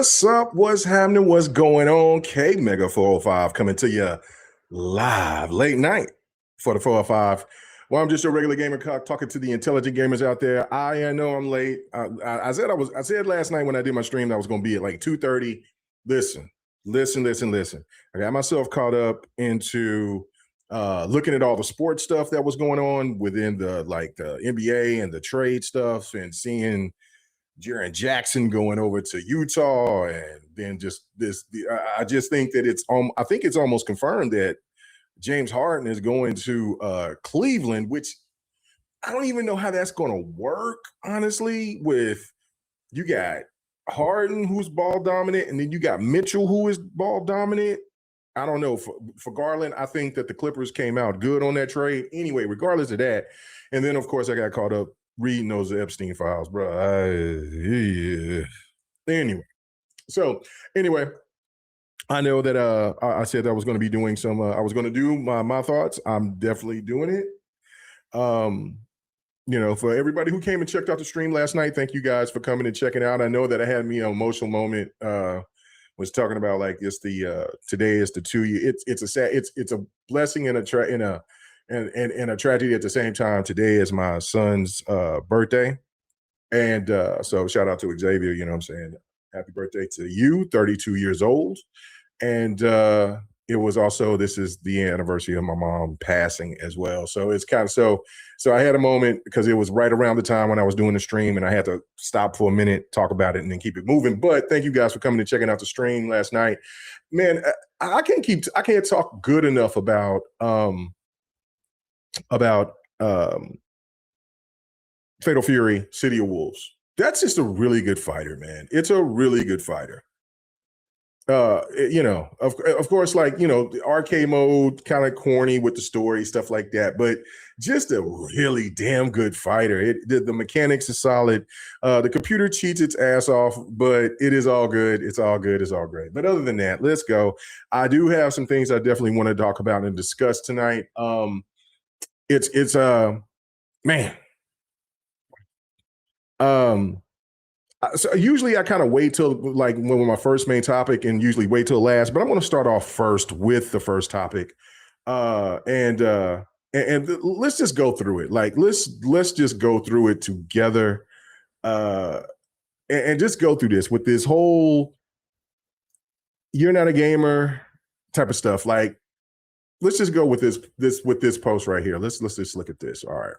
What's up? What's happening? What's going on? K Mega 405 coming to you live late night for the 405. Well, I'm just your regular gamer talking to the intelligent gamers out there. I know I'm late. I said last night when I did my stream that I was going to be at like 2:30. Listen. I got myself caught up into looking at all the sports stuff that was going on within the NBA and the trade stuff, and seeing Jaren Jackson going over to Utah, and then I just think that I think it's almost confirmed that James Harden is going to Cleveland, which I don't even know how that's going to work, honestly. With you got Harden, who's ball dominant, and then you got Mitchell, who is ball dominant. I don't know. For Garland, I think that the Clippers came out good on that trade. Anyway, regardless of that, and then of course I got caught up reading those Epstein files, bro. Anyway, I know that I said that I was going to be doing some. I was going to do my thoughts. I'm definitely doing it. For everybody who came and checked out the stream last night, thank you guys for coming and checking out. I know that I had me an emotional moment. Was talking about like it's the today is the 2 year. It's a blessing and a tragedy at the same time. Today is my son's birthday, and so shout out to Xavier. You know what I'm saying? Happy birthday to you, 32 years old. And it was also, this is the anniversary of my mom passing as well. So it's kind of so I had a moment because it was right around the time when I was doing the stream, and I had to stop for a minute, talk about it, and then keep it moving. But thank you guys for coming and checking out the stream last night. Man, I can't talk good enough about Fatal Fury, City of Wolves. That's just a really good fighter, man. It's a really good fighter. Of course, the arcade mode, kind of corny with the story, stuff like that, but just a really damn good fighter. The mechanics is solid. The computer cheats its ass off, but it is all good. It's all good. It's all great. But other than that, let's go. I do have some things I definitely want to talk about and discuss tonight. Man. So usually I kind of wait till like when my first main topic, and usually wait till last, but I'm going to start off first with the first topic. And let's just go through it. Like, let's just go through it together. And just go through this with this whole "you're not a gamer" type of stuff. Like, let's just go with this post right here. Let's just look at this. All right.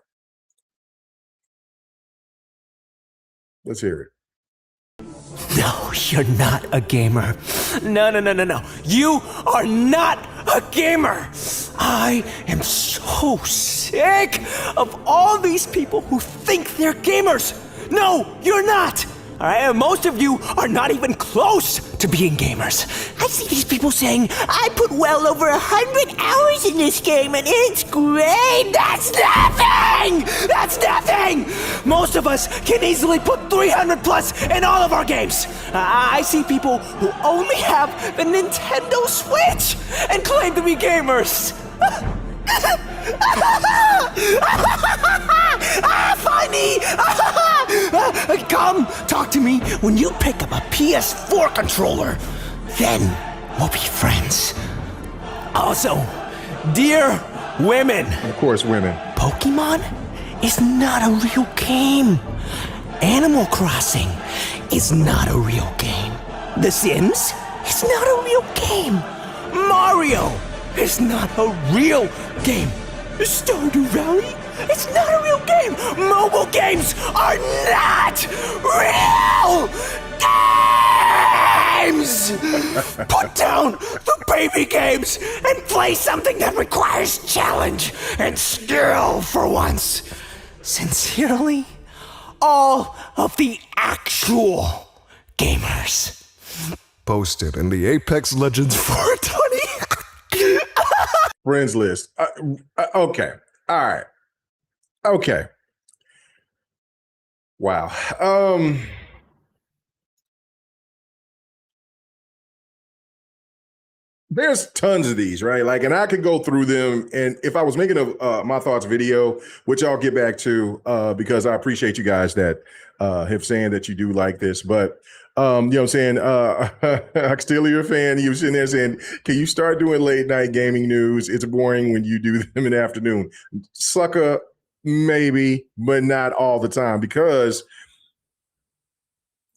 Let's hear it. No, you're not a gamer. No. You are not a gamer. I am so sick of all these people who think they're gamers. No, you're not. All right, most of you are not even close to being gamers. I see these people saying, I put well over 100 hours in this game and it's great. That's nothing! That's nothing! Most of us can easily put 300 plus in all of our games. I see people who only have the Nintendo Switch and claim to be gamers. Funny! Come talk to me when you pick up a PS4 controller. Then we'll be friends. Also, dear women. Of course, women. Pokemon is not a real game. Animal Crossing is not a real game. The Sims is not a real game. Mario is not a real game. Stardew Valley? It's not a real game. Mobile games are not real games. Put down the baby games and play something that requires challenge and skill for once. Sincerely, all of the actual gamers. Posted in the Apex Legends 420 friends list. Okay. All right. Okay. Wow. there's tons of these, right? Like, and I could go through them. And if I was making a my thoughts video, which I'll get back to, because I appreciate you guys that have saying that you do like this, but you know what I'm saying? I'm still your fan. You were sitting there saying, can you start doing late night gaming news? It's boring when you do them in the afternoon. Sucker, maybe, but not all the time, because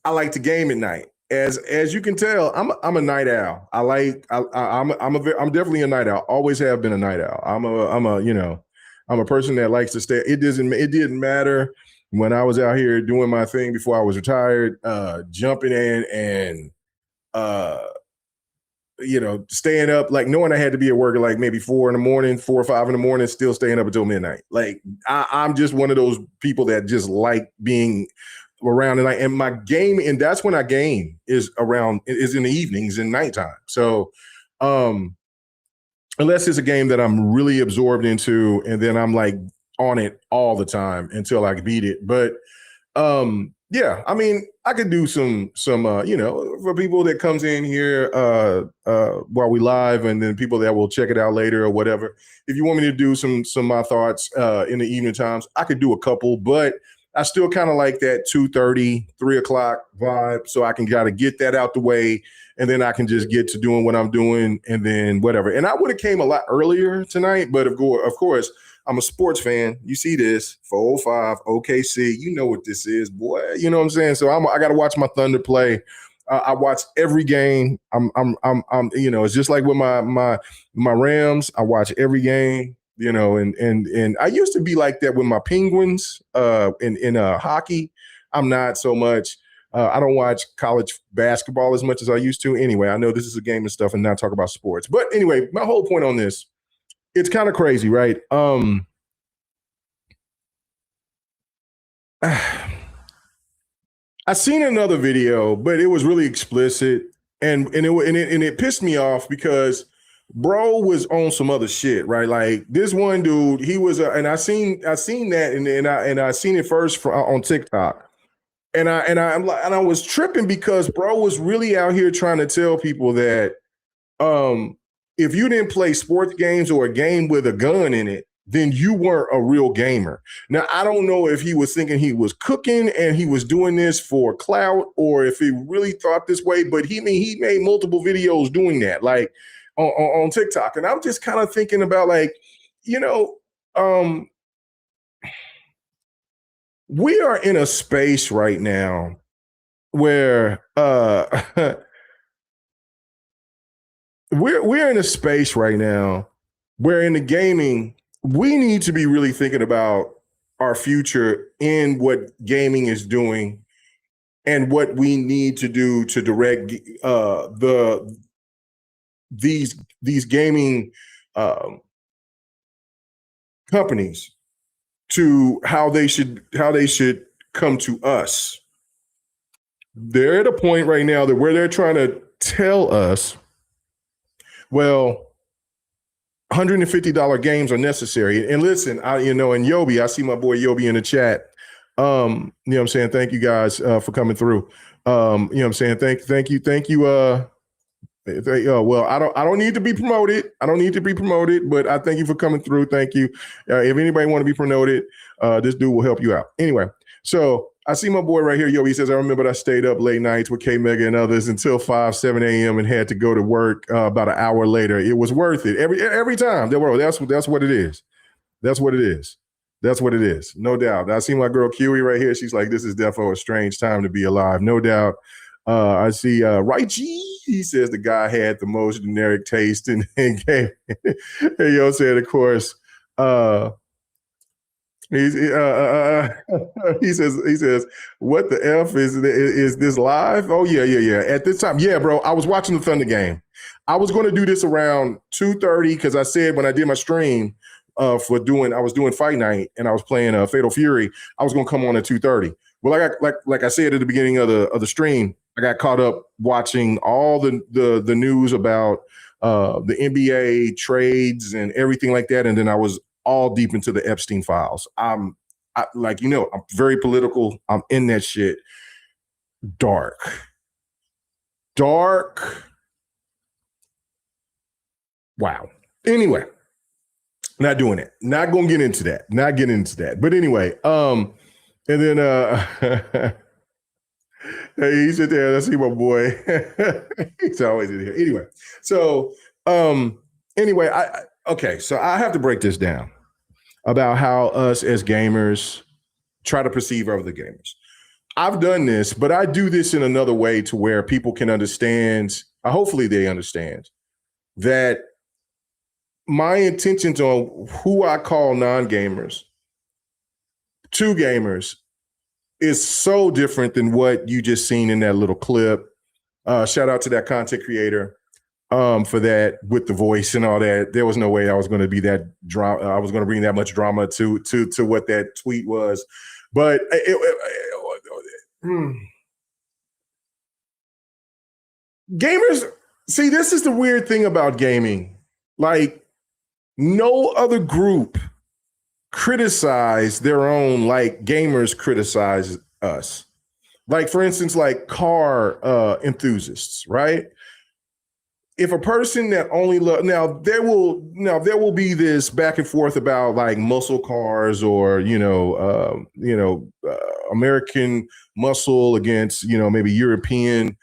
I like to game at night. As you can tell, I'm a night owl. I'm definitely a night owl. Always have been a night owl. I'm a person that likes to stay. It didn't matter when I was out here doing my thing before I was retired, jumping in and staying up, like knowing I had to be at work at like maybe 4 or 5 in the morning, still staying up until midnight. Like I'm just one of those people that just like being around and my game, and that's when I game is in the evenings and nighttime. So unless it's a game that I'm really absorbed into, and then I'm like on it all the time until I beat it. But yeah, I mean, I could do some for people that comes in here while we live, and then people that will check it out later or whatever. If you want me to do some of my thoughts in the evening times, I could do a couple, but I still kind of like that 2:30, 3 o'clock vibe, so I can kind of get that out the way, and then I can just get to doing what I'm doing, and then whatever. And I would have came a lot earlier tonight, but of course, I'm a sports fan. You see this 405 OKC. You know what this is, boy. You know what I'm saying? So I got to watch my Thunder play. I watch every game. It's just like with my Rams. I watch every game. And I used to be like that with my Penguins in hockey. I'm not so much. I don't watch college basketball as much as I used to. Anyway, I know this is a game and stuff and not talk about sports. But anyway, my whole point on this, it's kind of crazy, right? I seen another video, but it was really explicit, and it pissed me off because bro was on some other shit, right? Like this one dude, he was, and I seen that, and I seen it first on TikTok, and I was tripping because bro was really out here trying to tell people that if you didn't play sports games or a game with a gun in it, then you weren't a real gamer. Now, I don't know if he was thinking he was cooking and he was doing this for clout, or if he really thought this way, but he made multiple videos doing that, like on TikTok. And I'm just kind of thinking about, like, we are in a space right now where we're in a space right now where in the gaming, we need to be really thinking about our future in what gaming is doing and what we need to do to direct these gaming companies to how they should come to us. They're at a point right now that where they're trying to tell us, well, $150 games are necessary. And listen, and Yobi, I see my boy Yobi in the chat. You know what I'm saying? Thank you guys for coming through. You know what I'm saying? Thank you. Well, I don't need to be promoted. I don't need to be promoted, but I thank you for coming through. Thank you. If anybody want to be promoted, this dude will help you out. Anyway, so I see my boy right here. Yo, he says, I remember I stayed up late nights with K Mega and others until 7 a.m. and had to go to work about an hour later. It was worth it every time. That's what it is. That's what it is. That's what it is. No doubt. I see my girl Kiwi right here. She's like, this is definitely a strange time to be alive. No doubt. I see Right G. He says the guy had the most generic taste and game. Hey, yo said, of course. He says, what the F is this live? Oh, yeah. At this time, yeah, bro, I was watching the Thunder game. I was going to do this around 2:30 because I said when I did my stream I was doing Fight Night and I was playing Fatal Fury, I was going to come on at 2:30. Well, I got like I said at the beginning of the stream, I got caught up watching all the news about the NBA trades and everything like that, and then I was all deep into the Epstein files. I'm very political. I'm in that shit. Dark. Wow. Anyway, not doing it. Not gonna get into that. Not getting into that. But anyway, and then hey, he's in there. Let's see my boy. He's always in here. Anyway, so anyway, so I have to break this down about how us as gamers try to perceive other gamers. I've done this, but I do this in another way to where people can understand, hopefully they understand, that my intentions on who I call non-gamers to gamers is so different than what you just seen in that little clip. Shout out to that content creator for that with the voice and all that. There was no way I was going to be that drama. I was going to bring that much drama to what that tweet was. But gamers, see, this is the weird thing about gaming. Like, no other group criticize their own like gamers criticize us. Like, for instance, like car enthusiasts, right? If a person that only now there will be this back and forth about like muscle cars or American muscle against maybe European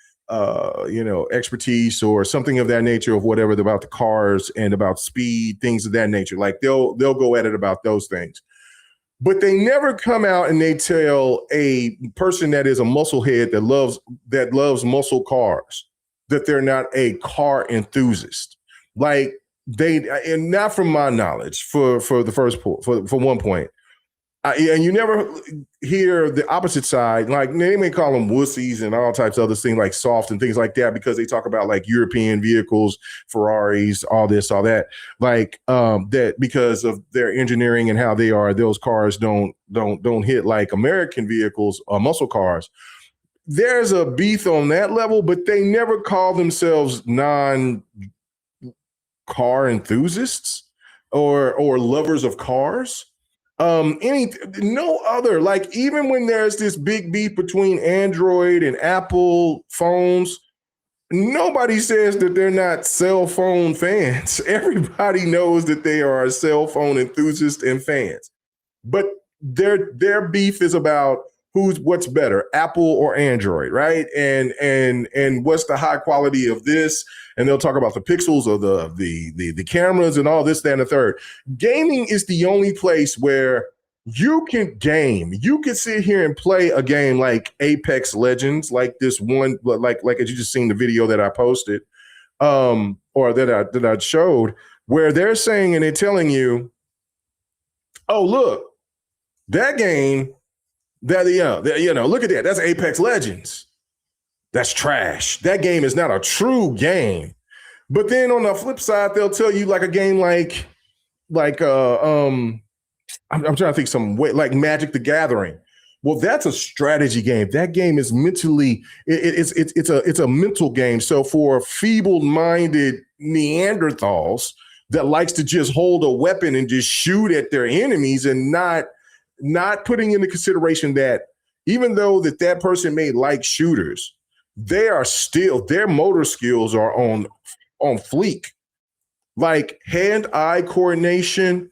expertise or something of that nature, of whatever about the cars and about speed, things of that nature. Like they'll go at it about those things, but they never come out and they tell a person that is a musclehead that loves muscle cars that they're not a car enthusiast. Like and not from my knowledge for one point. And you never hear the opposite side. Like they may call them wussies and all types of other things like soft and things like that because they talk about like European vehicles, Ferraris, all this, all that. Like that because of their engineering and how they are, those cars don't hit like American vehicles or muscle cars. There's a beef on that level, but they never call themselves non-car enthusiasts or lovers of cars. No other, like even when there's this big beef between Android and Apple phones, nobody says that they're not cell phone fans. Everybody knows that they are cell phone enthusiasts and fans, but their beef is about what's better, Apple or Android, right? And what's the high quality of this? And they'll talk about the pixels or the cameras and all this, that, and the third. Gaming is the only place where you can game. You can sit here and play a game like Apex Legends, like this one, like as you just seen the video that I posted, or that I showed, where they're saying and they're telling you, oh, look, that game. Look at that. That's Apex Legends. That's trash. That game is not a true game. But then on the flip side, they'll tell you like a game like I'm trying to think some way like Magic the Gathering. Well, that's a strategy game. That game is mentally it's a mental game. So for feeble-minded Neanderthals that likes to just hold a weapon and just shoot at their enemies and not putting into consideration that even though that person may like shooters, their motor skills are on fleek. Like hand-eye coordination,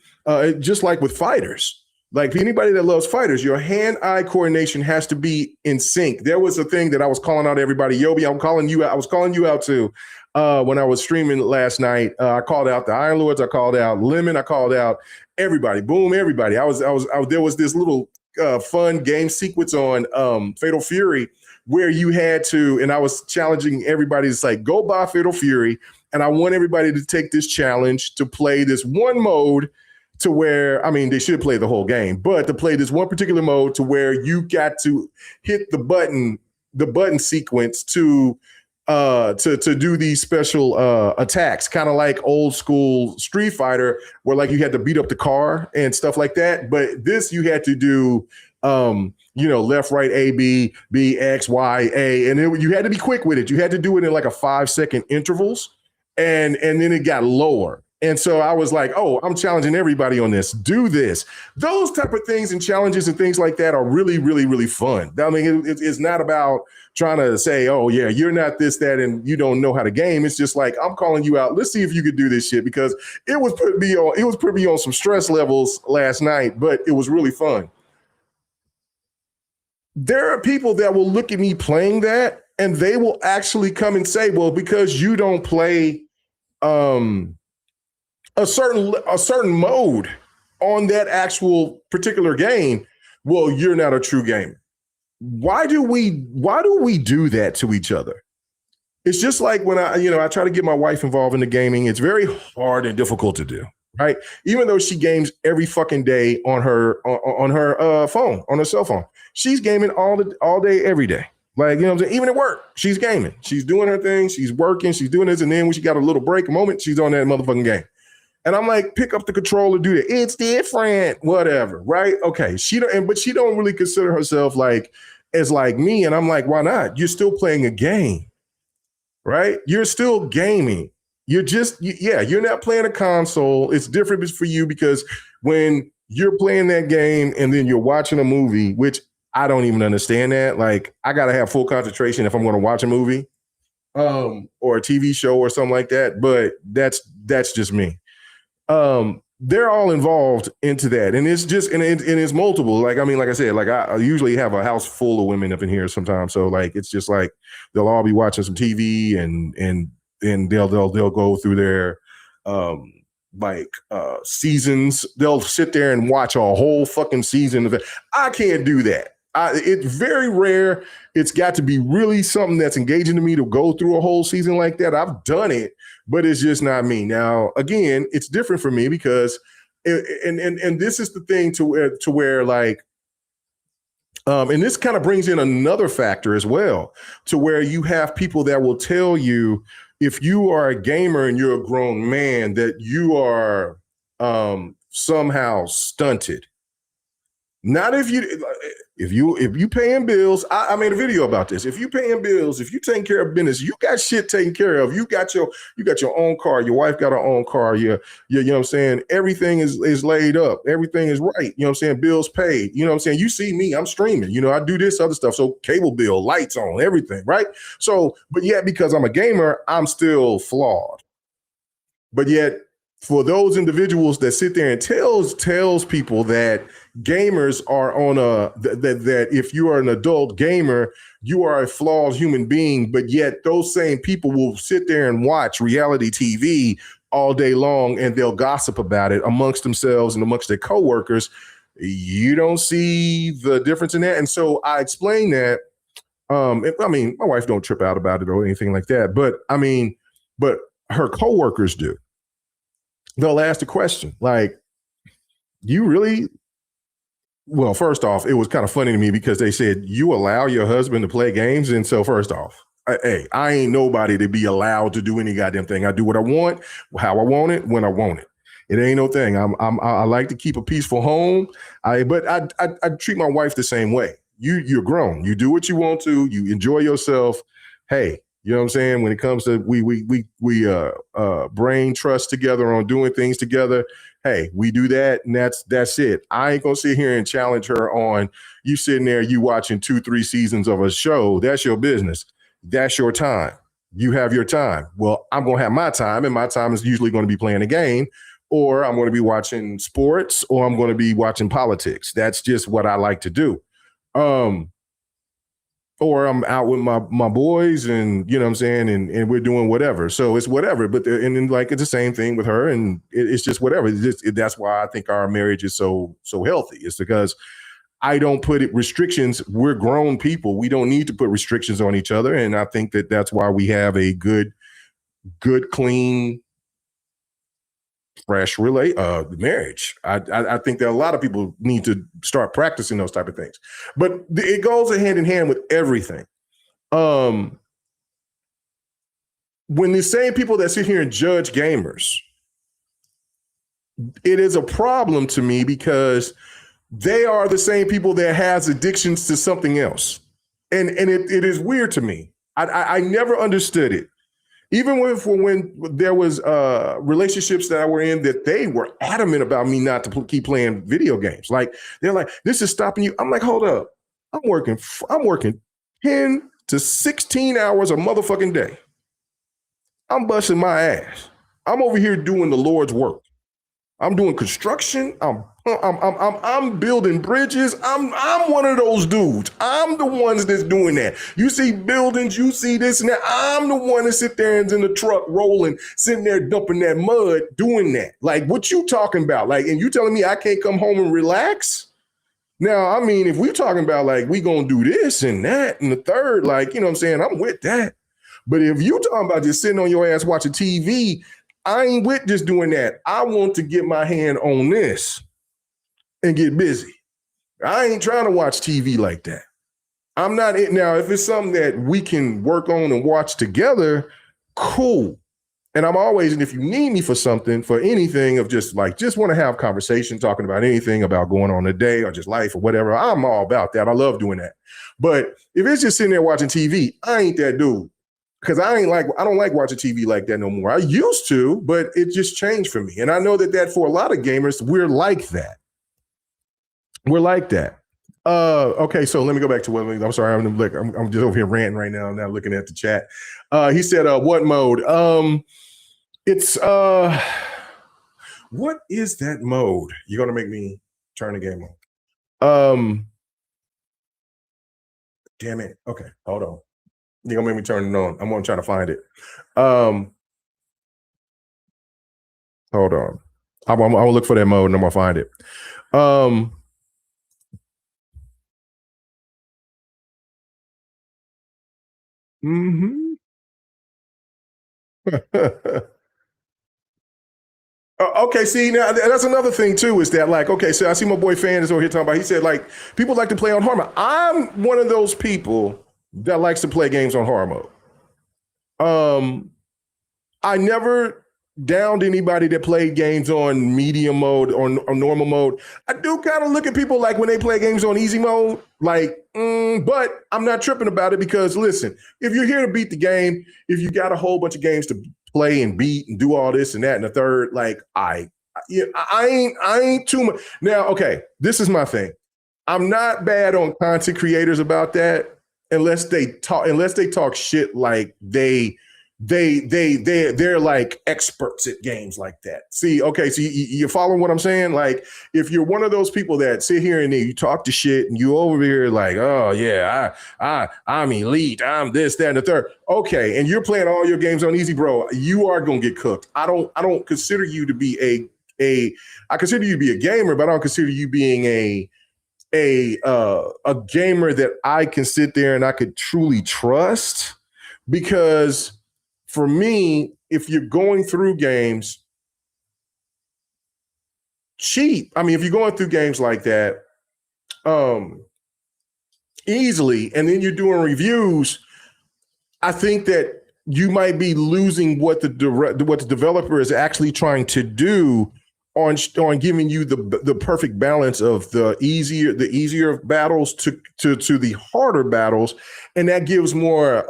just like with fighters. Like anybody that loves fighters, your hand-eye coordination has to be in sync. There was a thing that I was calling out everybody. Yobi, I was calling you out too. When I was streaming last night, I called out the Iron Lords, I called out Lemon, I called out everybody. Boom, everybody. There was this little fun game sequence on Fatal Fury where you had to, and I was challenging everybody to like, go buy Fatal Fury, and I want everybody to take this challenge to play this one mode to where, I mean, they should play the whole game, but to play this one particular mode to where you got to hit the button sequence to do these special attacks, kind of like old school Street Fighter, where like you had to beat up the car and stuff like that. But this you had to do, left, right, A, B, X, Y, A, and you had to be quick with it. You had to do it in like a 5-second intervals, and then it got lower. And so I was like, oh, I'm challenging everybody on this. Do this. Those type of things and challenges and things like that are really, really, really fun. I mean, it's not about trying to say, oh, yeah, you're not this, that, and you don't know how to game. It's just like, I'm calling you out. Let's see if you could do this shit, because it was putting me on some stress levels last night, but it was really fun. There are people that will look at me playing that and they will actually come and say, well, because you don't play a certain mode on that actual particular game, well, you're not a true gamer. Why do we do that to each other? It's just like when I try to get my wife involved in the gaming. It's very hard and difficult to do, right? Even though she games every fucking day on her phone, on her cell phone. She's gaming all day, every day. Like, you know what I'm saying? Even at work, she's gaming. She's doing her thing. She's working. She's doing this. And then when she got a little break moment, she's on that motherfucking game. And I'm like, pick up the controller, do that. It's different, whatever, right? Okay. But she don't really consider herself as like me. And I'm like, why not? You're still playing a game, right? You're still gaming. You're you're not playing a console. It's different for you because when you're playing that game and then you're watching a movie, which I don't even understand that. Like, I got to have full concentration if I'm going to watch a movie or a TV show or something like that. But that's just me. They're all involved into that. And it's just, and it's multiple. Like, I mean, like I said, like I usually have a house full of women up in here sometimes. So like, it's just like, they'll all be watching some TV and they'll go through their, seasons. They'll sit there and watch a whole fucking season of it. I can't do that. It's very rare. It's got to be really something that's engaging to me to go through a whole season like that. I've done it, but it's just not me. Now, again, it's different for me because, and this is the thing to where like, and this kind of brings in another factor as well, to where you have people that will tell you, if you are a gamer and you're a grown man, that you are somehow stunted. Not if you paying bills. I made a video about this. If you paying bills, if you taking care of business, you got shit taken care of. You got your own car. Your wife got her own car. You know what I'm saying? Everything is laid up. Everything is right. You know what I'm saying? Bills paid. You know what I'm saying? You see me, I'm streaming. You know, I do this other stuff. So cable bill, lights on, everything, right? So, but yet because I'm a gamer, I'm still flawed. But yet, for those individuals that sit there and tells people that gamers are on that if you are an adult gamer, you are a flawed human being, but yet those same people will sit there and watch reality TV all day long and they'll gossip about it amongst themselves and amongst their coworkers. You don't see the difference in that. And so I explain that. I mean, my wife don't trip out about it or anything like that, but her coworkers do. They'll ask the question, like, you really? Well, first off, it was kind of funny to me because they said, you allow your husband to play games? And so first off, I ain't nobody to be allowed to do any goddamn thing. I do what I want, how I want it, when I want it. It ain't no thing. I like to keep a peaceful home. But I treat my wife the same way. You're grown. You do what you want to. You enjoy yourself. Hey, you know what I'm saying? When it comes to we brain trust together on doing things together. Hey, we do that, and that's it. I ain't gonna sit here and challenge her on you sitting there, you watching 2-3 seasons of a show. That's your business. That's your time. You have your time. Well, I'm gonna have my time, and my time is usually going to be playing a game, or I'm going to be watching sports, or I'm going to be watching politics. That's just what I like to do. Or I'm out with my boys and, you know what I'm saying, and we're doing whatever. So it's whatever. But and then like it's the same thing with her, and it's just whatever. That's why I think our marriage is so healthy. It's because I don't put restrictions. We're grown people. We don't need to put restrictions on each other. And I think that's why we have a good, clean, fresh marriage. I think that a lot of people need to start practicing those type of things, but it goes hand in hand with everything. When the same people that sit here and judge gamers, it is a problem to me because they are the same people that has addictions to something else. And it is weird to me. I never understood it. Even when there was relationships that I were in that they were adamant about me not to keep playing video games. Like they're like, this is stopping you. I'm like, hold up. I'm working 10 to 16 hours a motherfucking day. I'm busting my ass. I'm over here doing the Lord's work. I'm doing construction. I'm building bridges. I'm one of those dudes. I'm the ones that's doing that. You see buildings, you see this and that. I'm the one that sit there and in the truck rolling, sitting there dumping that mud, doing that. Like, what you talking about? Like, and you telling me I can't come home and relax? Now, I mean, if we talking about like we gonna do this and that and the third, like, you know what I'm saying? I'm with that. But if you talking about just sitting on your ass watching TV, I ain't with just doing that. I want to get my hand on this and get busy. I ain't trying to watch TV like that. I'm not it now. If it's something that we can work on and watch together, cool. And I'm always, and if you need me for something, for anything of just want to have conversation, talking about anything about going on the day or just life or whatever, I'm all about that. I love doing that. But if it's just sitting there watching TV, I ain't that dude. Because I don't like watching TV like that no more. I used to, but it just changed for me. And I know that for a lot of gamers, we're like that. We're like that. Okay, so let me go back to what I'm sorry. I'm just over here ranting right now. I'm not looking at the chat. He said, what mode? It's what is that mode? You're gonna make me turn the game on. Damn it. Okay, hold on. You're gonna make me turn it on. I'm gonna try to find it. Hold on. I'm gonna look for that mode and I'm gonna find it. Okay, see, now that's another thing too, is that like, okay, so I see my boy Fan is over here talking about, he said like, people like to play on hard mode. I'm one of those people that likes to play games on hard mode. I never downed anybody that played games on medium mode or normal mode. I do kind of look at people like when they play games on easy mode, like, but I'm not tripping about it because listen, if you're here to beat the game, if you got a whole bunch of games to play and beat and do all this and that and the third, like I ain't too much. Now, okay, this is my thing. I'm not bad on content creators about that unless they talk shit like they're like experts at games like that. See, okay, so you following what I'm saying? Like, if you're one of those people that sit here and you talk to shit and you over here like, oh yeah, I'm elite, I'm this, that, and the third. Okay, and you're playing all your games on easy, bro. You are gonna get cooked. I don't consider you to be I consider you to be a gamer, but I don't consider you being a gamer that I can sit there and I could truly trust, because for me, if you're going through games, cheat. I mean, if you're going through games like that, easily, and then you're doing reviews, I think that you might be losing what the developer is actually trying to do on giving you the perfect balance of the easier battles to the harder battles, and that gives more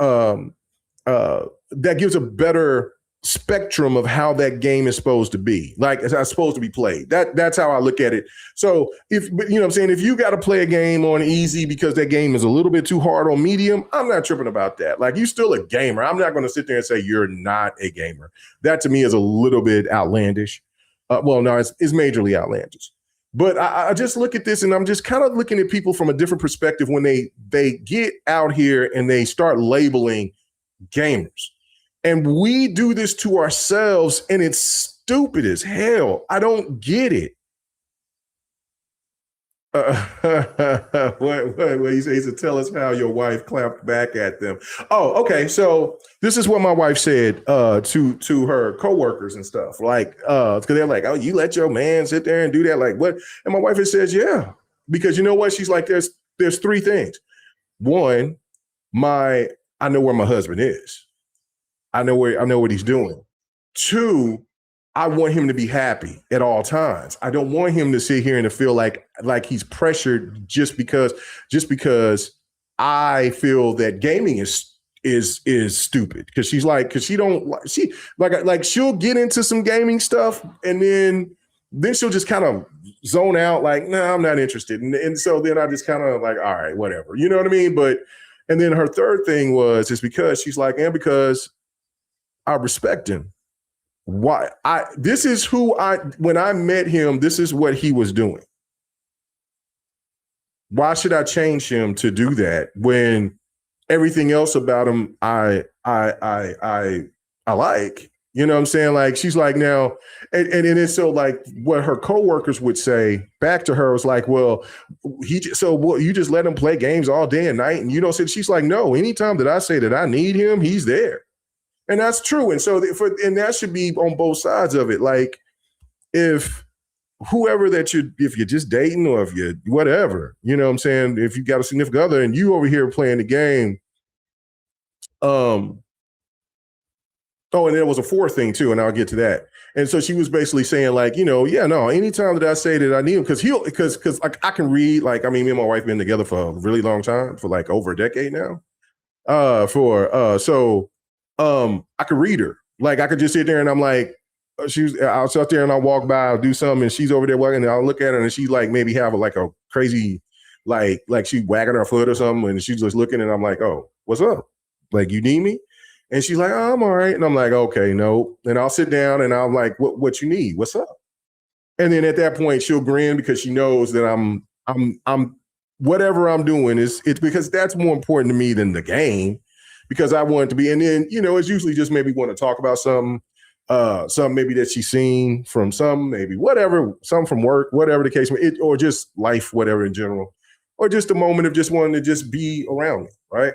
that gives a better spectrum of how that game is supposed to be, like it's supposed to be played. That's how I look at it. So if you know what I'm saying, if you got to play a game on easy because that game is a little bit too hard on medium, I'm not tripping about that. Like, you're still a gamer. I'm not going to sit there and say you're not a gamer. That to me is a little bit outlandish. Well, no, it's majorly outlandish. But I just look at this and I'm just kind of looking at people from a different perspective when they get out here and they start labeling gamers. And we do this to ourselves, and it's stupid as hell. I don't get it. What he said, tell us how your wife clapped back at them. Oh, okay. So this is what my wife said to her coworkers and stuff. Like, because they're like, oh, you let your man sit there and do that? Like, what? And my wife has says, yeah, because you know what? She's like, there's three things. One, I know where my husband is. I know what he's doing. Two, I want him to be happy at all times. I don't want him to sit here and to feel like he's pressured just because I feel that gaming is is stupid because she don't she like she'll get into some gaming stuff and then she'll just kind of zone out like, nah, I'm not interested. And so then I just kind of like, all right, whatever. You know what I mean? And then her third thing is because she's like, and because I respect him. This is when I met him, this is what he was doing. Why should I change him to do that when everything else about him I like? You know what I'm saying? Like, she's like, now, and it's so like what her coworkers would say back to her was like, well, you just let him play games all day and night, and you don't say. She's like, no, anytime that I say that I need him, he's there. And that's true. And so and that should be on both sides of it. Like, if whoever if you're just dating or if you're whatever, you know what I'm saying? If you got a significant other and you over here playing the game, and there was a fourth thing too, and I'll get to that. And so she was basically saying like, anytime that I say that I need him, because like I can read, like, I mean, me and my wife been together for a really long time, for like over a decade now. I could read her. Like, I could just sit there and I'm like, I'll sit there and I'll walk by, I'll do something, and she's over there walking, and I'll look at her and she like maybe have like a crazy, like she wagging her foot or something, and she's just looking, and I'm like, oh, what's up? Like, you need me? And she's like, oh, I'm all right. And I'm like, okay, no. And I'll sit down and I'm like, what you need? What's up? And then at that point, she'll grin because she knows that I'm whatever I'm doing it's because that's more important to me than the game, because I want it to be. And then, it's usually just maybe want to talk about something maybe that she's seen from maybe whatever, some from work, whatever the case may be, or just life, whatever in general, or just a moment of just wanting to just be around me, right?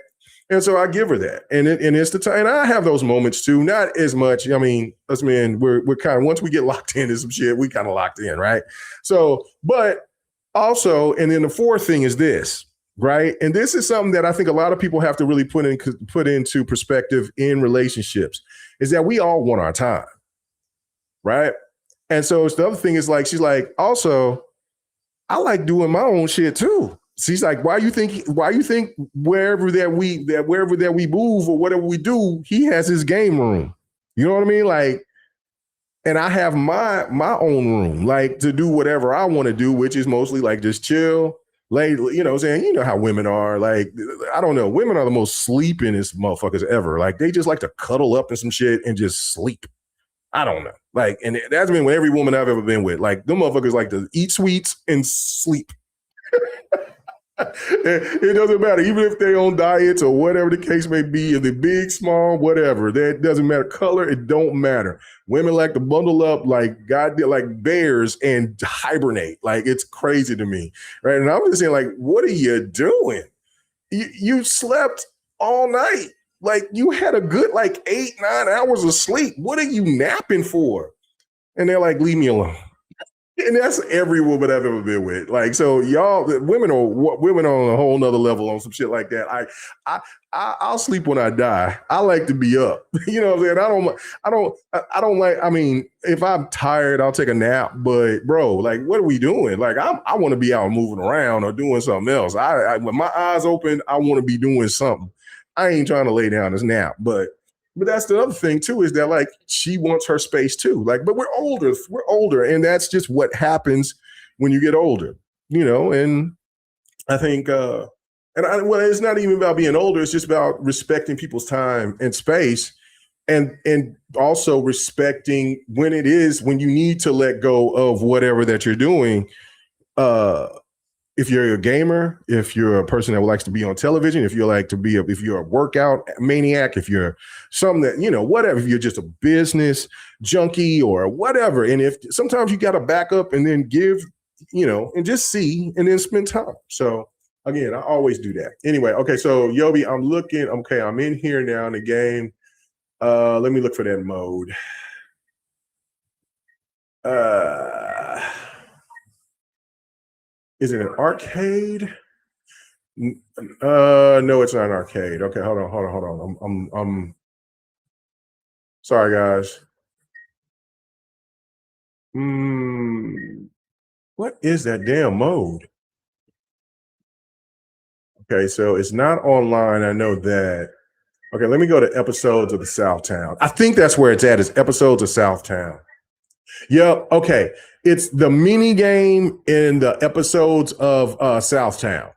And so I give her that, and it's the time. And I have those moments too, not as much. I mean, us men, we're kind of, once we get locked into some shit, we kind of locked in, right? So, but also, and then the fourth thing is this, right? And this is something that I think a lot of people have to really put into perspective in relationships, is that we all want our time, right? And so it's the other thing is like, she's like, also, I like doing my own shit too. She's like, why you think wherever that we move or whatever we do, he has his game room. You know what I mean? Like, and I have my own room, like, to do whatever I want to do, which is mostly like just chill, lay, you know what I'm saying? You know how women are. Like, I don't know. Women are the most sleepingest motherfuckers ever. Like, they just like to cuddle up in some shit and just sleep. I don't know. Like, and that's been with every woman I've ever been with. Like, them motherfuckers like to eat sweets and sleep. It doesn't matter, even if they're on diets or whatever the case may be, if they're big, small, whatever, that doesn't matter. Color, it don't matter. Women like to bundle up like bears and hibernate. Like, it's crazy to me, right? And I'm just saying, like, what are you doing? You slept all night. Like, you had a good 8-9 hours of sleep. What are you napping for? And they're like, leave me alone. And that's every woman I've ever been with. Like, so y'all, women on a whole nother level on some shit like that. I'll sleep when I die. I like to be up. You know what I'm saying? I don't like, I mean, if I'm tired, I'll take a nap. But bro, like, what are we doing? Like, I want to be out moving around or doing something else. When my eyes open, I want to be doing something. I ain't trying to lay down this nap. But that's the other thing too, is that like, she wants her space too. Like, but we're older, and that's just what happens when you get older, and I think it's not even about being older, it's just about respecting people's time and space, and also respecting when you need to let go of whatever that you're doing. If you're a gamer, if you're a person that likes to be on television, if you're a workout maniac, if you're something that, whatever, if you're just a business junkie or whatever. And if sometimes you got to back up and then give, and just see and then spend time. So again, I always do that. Anyway, okay. So Yobi, I'm in here now in the game. Let me look for that mode. Is it an arcade? No, it's not an arcade. Okay, hold on. I'm sorry, guys. What is that damn mode? Okay, so it's not online. I know that. Okay, let me go to episodes of the Southtown. I think that's where it's at, is episodes of Southtown. Yep. Okay. It's the mini game in the episodes of Southtown.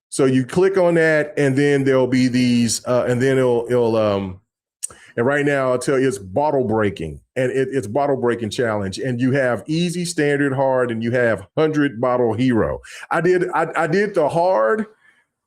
So you click on that, and then there'll be these, and then and right now I'll tell you it's bottle breaking, and it's bottle breaking challenge, and you have easy, standard, hard, and you have 100 bottle hero. I did the hard.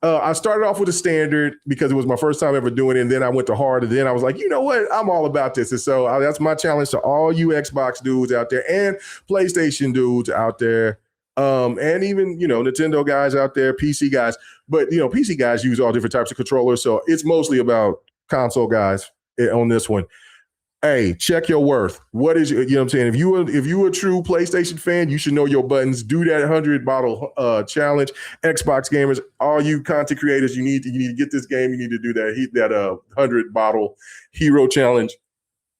I started off with a standard because it was my first time ever doing it, and then I went to hard, and then I was like, you know what? I'm all about this. And so that's my challenge to all you Xbox dudes out there and PlayStation dudes out there, and even, Nintendo guys out there, PC guys. But, PC guys use all different types of controllers, so it's mostly about console guys on this one. Hey, check your worth. What is, you know what I'm saying? If you a true PlayStation fan, you should know your buttons. Do that 100 bottle challenge. Xbox gamers, all you content creators, you need to get this game. You need to do that 100 bottle hero challenge.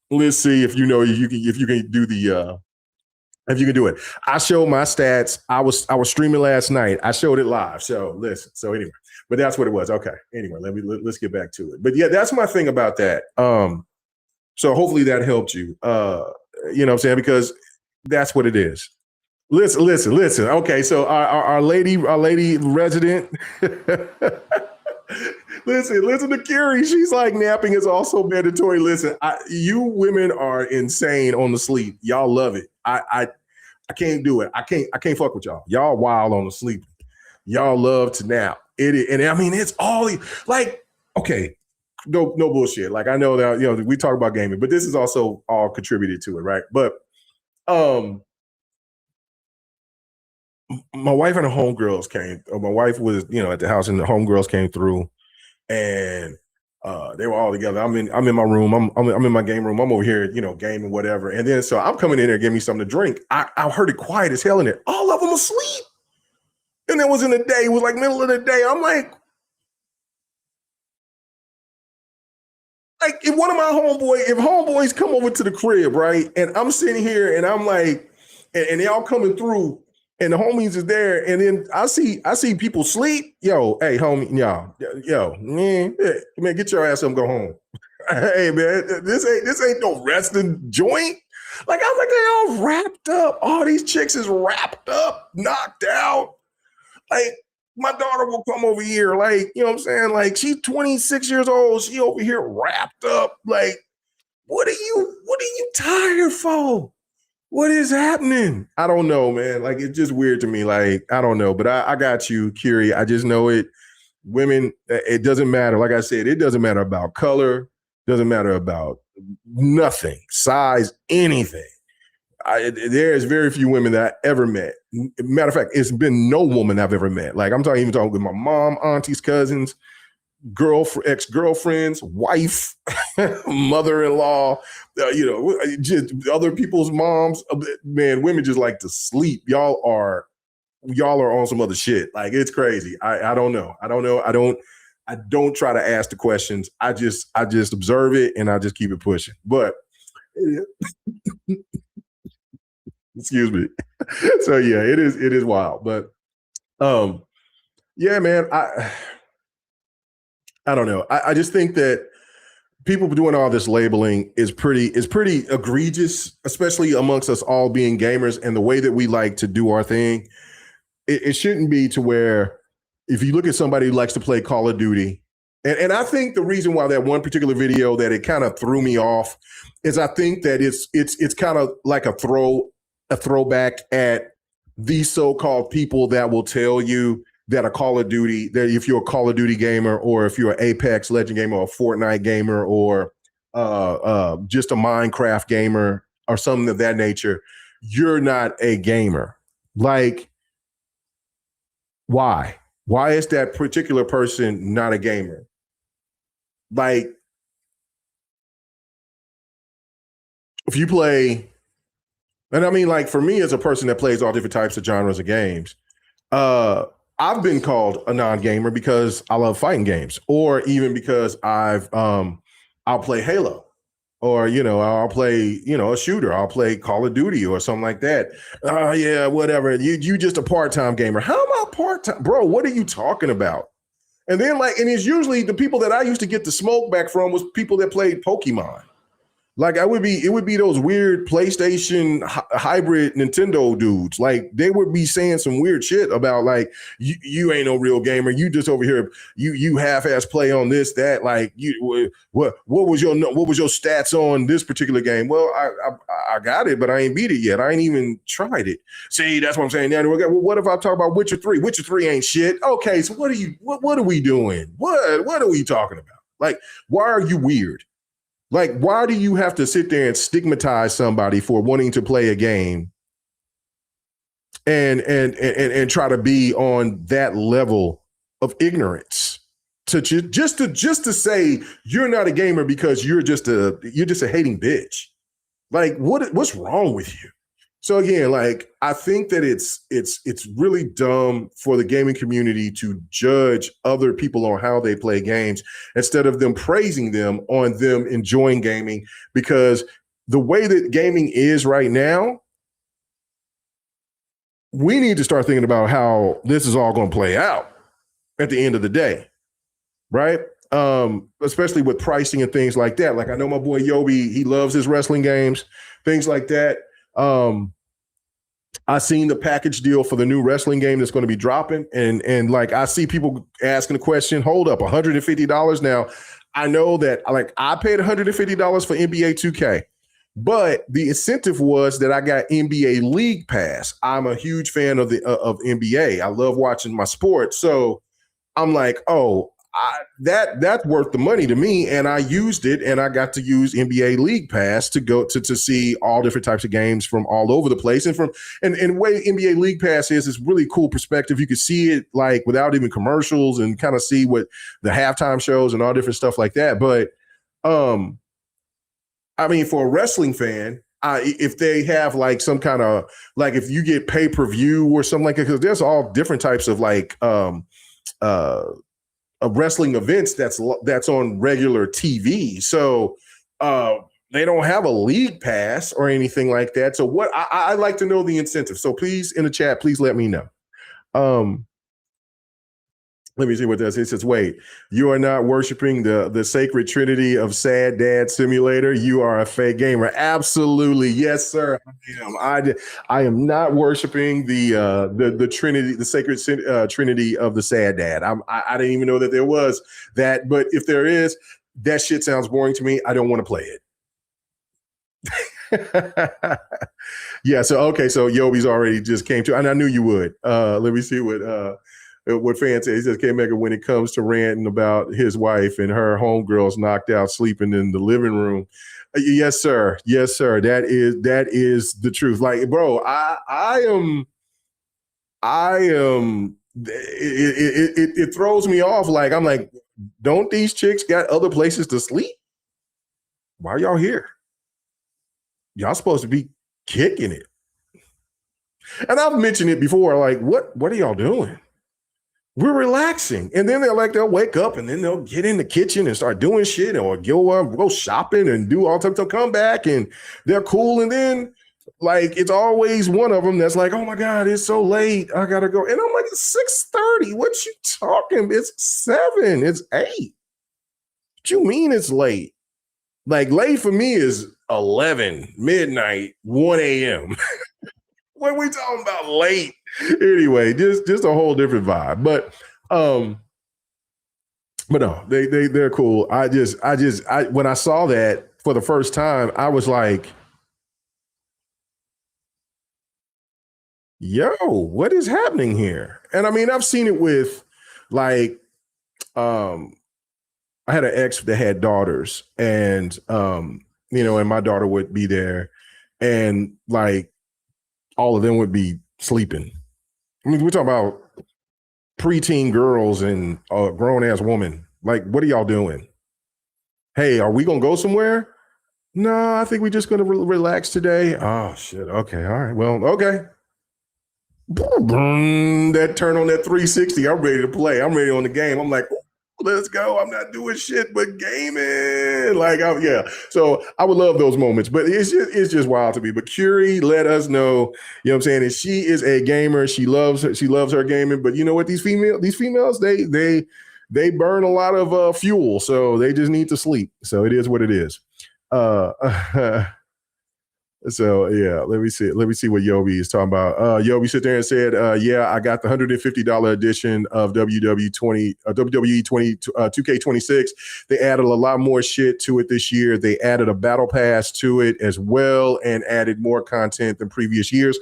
Let's see if you can do the if you can do it. I showed my stats. I was streaming last night. I showed it live. So listen. So anyway, but that's what it was. Okay. Anyway, let's get back to it. But yeah, that's my thing about that. So hopefully that helped you. You know what I'm saying? Because that's what it is. Listen. Okay, so our lady resident. listen to Kiri. She's like, napping is also mandatory. Listen, you women are insane on the sleep. Y'all love it. I can't do it. I can't fuck with y'all. Y'all wild on the sleep. Y'all love to nap. And I mean, it's all like, okay. No bullshit. Like, I know that, we talk about gaming, but this is also all contributed to it, right? But my wife and the homegirls came. My wife was, at the house, and the homegirls came through, and they were all together. I'm in my room. I'm in my game room. I'm over here, gaming, whatever. And then so I'm coming in there, getting me something to drink. I heard it quiet as hell in there. All of them asleep. And it was in the day. It was like middle of the day. I'm like if one of my homeboys come over to the crib, right, and I'm sitting here and I'm like, and they all coming through, and the homies is there, and then I see people sleep. Yo, hey, homie, man, get your ass up and go home. Hey, man, this ain't no resting joint. Like, I'm like, they all wrapped up. All these chicks is wrapped up, knocked out. Like, my daughter will come over here, like, you know what I'm saying? Like, she's 26 years old. She over here wrapped up. Like, what are you tired for? What is happening? I don't know, man. Like, it's just weird to me. Like, I don't know, but I got you, Kiri. I just know it. Women, it doesn't matter. Like I said, it doesn't matter about color. Doesn't matter about nothing, size, anything. There's very few women that I ever met. Matter of fact, it's been no woman I've ever met. Like, I'm even talking with my mom, aunties, cousins, ex-girlfriends, wife, mother-in-law, just other people's moms. Man, women just like to sleep. Y'all are on some other shit. Like, it's crazy. I don't know. I don't try to ask the questions. I just observe it, and I just keep it pushing. But excuse me. So yeah, it is wild. But yeah, man, I don't know. I just think that people doing all this labeling is pretty egregious, especially amongst us all being gamers and the way that we like to do our thing. It shouldn't be to where if you look at somebody who likes to play Call of Duty, and I think the reason why that one particular video that it kind of threw me off is I think that it's kind of like a throwback at these so-called people that will tell you that a Call of Duty, that if you're a Call of Duty gamer, or if you're an Apex Legend gamer, or a Fortnite gamer, or just a Minecraft gamer, or something of that nature, you're not a gamer. Like, why? Why is that particular person not a gamer? Like, if you play, and I mean, like, for me as a person that plays all different types of genres of games, I've been called a non-gamer because I love fighting games, or even because I'll play Halo, or, I'll play, a shooter. I'll play Call of Duty or something like that. Yeah, whatever. You just a part-time gamer. How am I part-time? Bro, what are you talking about? And then and it's usually the people that I used to get the smoke back from was people that played Pokemon. Like it would be those weird PlayStation hybrid Nintendo dudes. Like they would be saying some weird shit about like you ain't no real gamer. You just over here you half-ass play on this that. Like what was your stats on this particular game? Well, I got it, but I ain't beat it yet. I ain't even tried it. See, that's what I'm saying. Well, what if I talk about Witcher 3? Witcher 3 ain't shit. Okay, so what are we doing? What are we talking about? Like, why are you weird? Like, why do you have to sit there and stigmatize somebody for wanting to play a game and try to be on that level of ignorance? To just to say you're not a gamer because you're just a hating bitch. Like, what's wrong with you? So again, like, I think that it's really dumb for the gaming community to judge other people on how they play games instead of them praising them on them enjoying gaming, because the way that gaming is right now, we need to start thinking about how this is all going to play out at the end of the day, right? Especially with pricing and things like that. Like, I know my boy Yobi, he loves his wrestling games, things like that. I seen the package deal for the new wrestling game that's going to be dropping. And like, I see people asking the question, hold up, $150 now. I know that like I paid $150 for NBA 2K, but the incentive was that I got NBA League Pass. I'm a huge fan of NBA. I love watching my sports. So I'm like, oh, that's worth the money to me, and I used it, and I got to use NBA League Pass to go to see all different types of games from all over the place, and the way NBA League Pass is really cool perspective. You can see it like without even commercials and kind of see what the halftime shows and all different stuff like that. But I mean, for a wrestling fan, if they have like some kind of like if you get pay-per-view or something like that, because there's all different types of like of wrestling events that's on regular TV. So they don't have a league pass or anything like that. So what I like to know the incentive. So please in the chat, please let me know. Let me see what that says. It says, wait, you are not worshiping the sacred trinity of Sad Dad Simulator. You are a fake gamer. Absolutely. Yes, sir. I am not worshiping the trinity, the sacred trinity of the Sad Dad. I didn't even know that there was that. But if there is, that shit sounds boring to me. I don't want to play it. Yeah. So, okay. So Yobi's already just came to, and I knew you would. Let me see what fans say. He says, K-Mega, when it comes to ranting about his wife and her homegirls knocked out sleeping in the living room. Yes, sir. Yes, sir. That is the truth. Like, bro, I am, it throws me off. Like, I'm like, don't these chicks got other places to sleep? Why are y'all here? Y'all supposed to be kicking it. And I've mentioned it before. Like, what are y'all doing? We're relaxing. And then they'll wake up and then they'll get in the kitchen and start doing shit or go shopping and do all types. They'll come back and they're cool. And then like, it's always one of them that's like, oh my God, it's so late. I got to go. And I'm like, it's 6:30. What you talking? It's 7. It's 8. What you mean it's late? Like late for me is 11, midnight, 1 a.m. What are we talking about late? Anyway, just a whole different vibe. But no, they're cool. I when I saw that for the first time, I was like, yo, what is happening here? And I mean, I've seen it with like, I had an ex that had daughters, and and my daughter would be there, and like all of them would be sleeping. I mean, we're talking about preteen girls and a grown-ass woman. Like, what are y'all doing? Hey, are we going to go somewhere? No, I think we're just going to relax today. Oh, shit. Okay. All right. Well, okay. That turn on that 360. I'm ready to play. I'm ready on the game. I'm like, let's go. I'm not doing shit but gaming. Like, yeah. So I would love those moments, but it's just wild to me. But Curie let us know, you know what I'm saying? And she is a gamer. She loves her gaming. But you know what? These females, they burn a lot of fuel, so they just need to sleep. So it is what it is. So yeah, let me see what Yobi is talking about. Yobi sit there and said, yeah, I got the $150 edition of WWE 2K26. They added a lot more shit to it this year. They added a battle pass to it as well and added more content than previous years.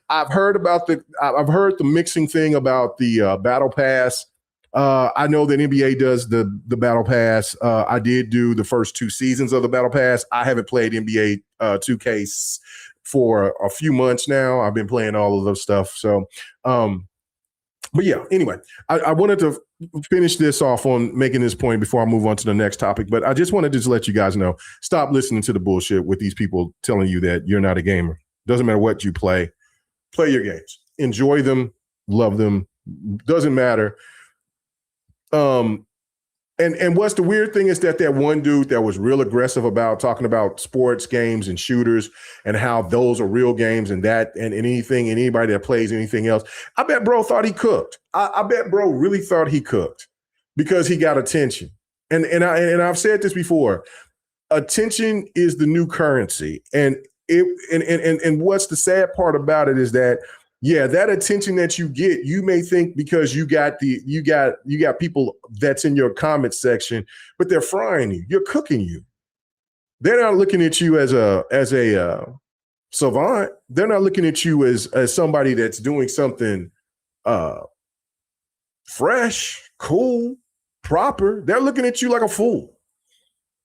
I've heard the mixing thing about the battle pass. I know that NBA does the battle pass. I did do the first 2 seasons of the battle pass. I haven't played NBA 2K for a few months now. I've been playing all of those stuff. So, but yeah, anyway, I wanted to finish this off on making this point before I move on to the next topic. But I just wanted to just let you guys know, stop listening to the bullshit with these people telling you that you're not a gamer. Doesn't matter what you play your games, enjoy them, love them. Doesn't matter. And what's the weird thing is that one dude that was real aggressive about talking about sports games and shooters and how those are real games and anything and anybody that plays anything else, I bet bro thought he cooked. I bet bro really thought he cooked because he got attention. And I've said this before, attention is the new currency. And what's the sad part about it is that, yeah, that attention that you get, you may think because you got people that's in your comment section, but they're frying you. You're cooking you. They're not looking at you as a savant. They're not looking at you as somebody that's doing something fresh, cool, proper. They're looking at you like a fool.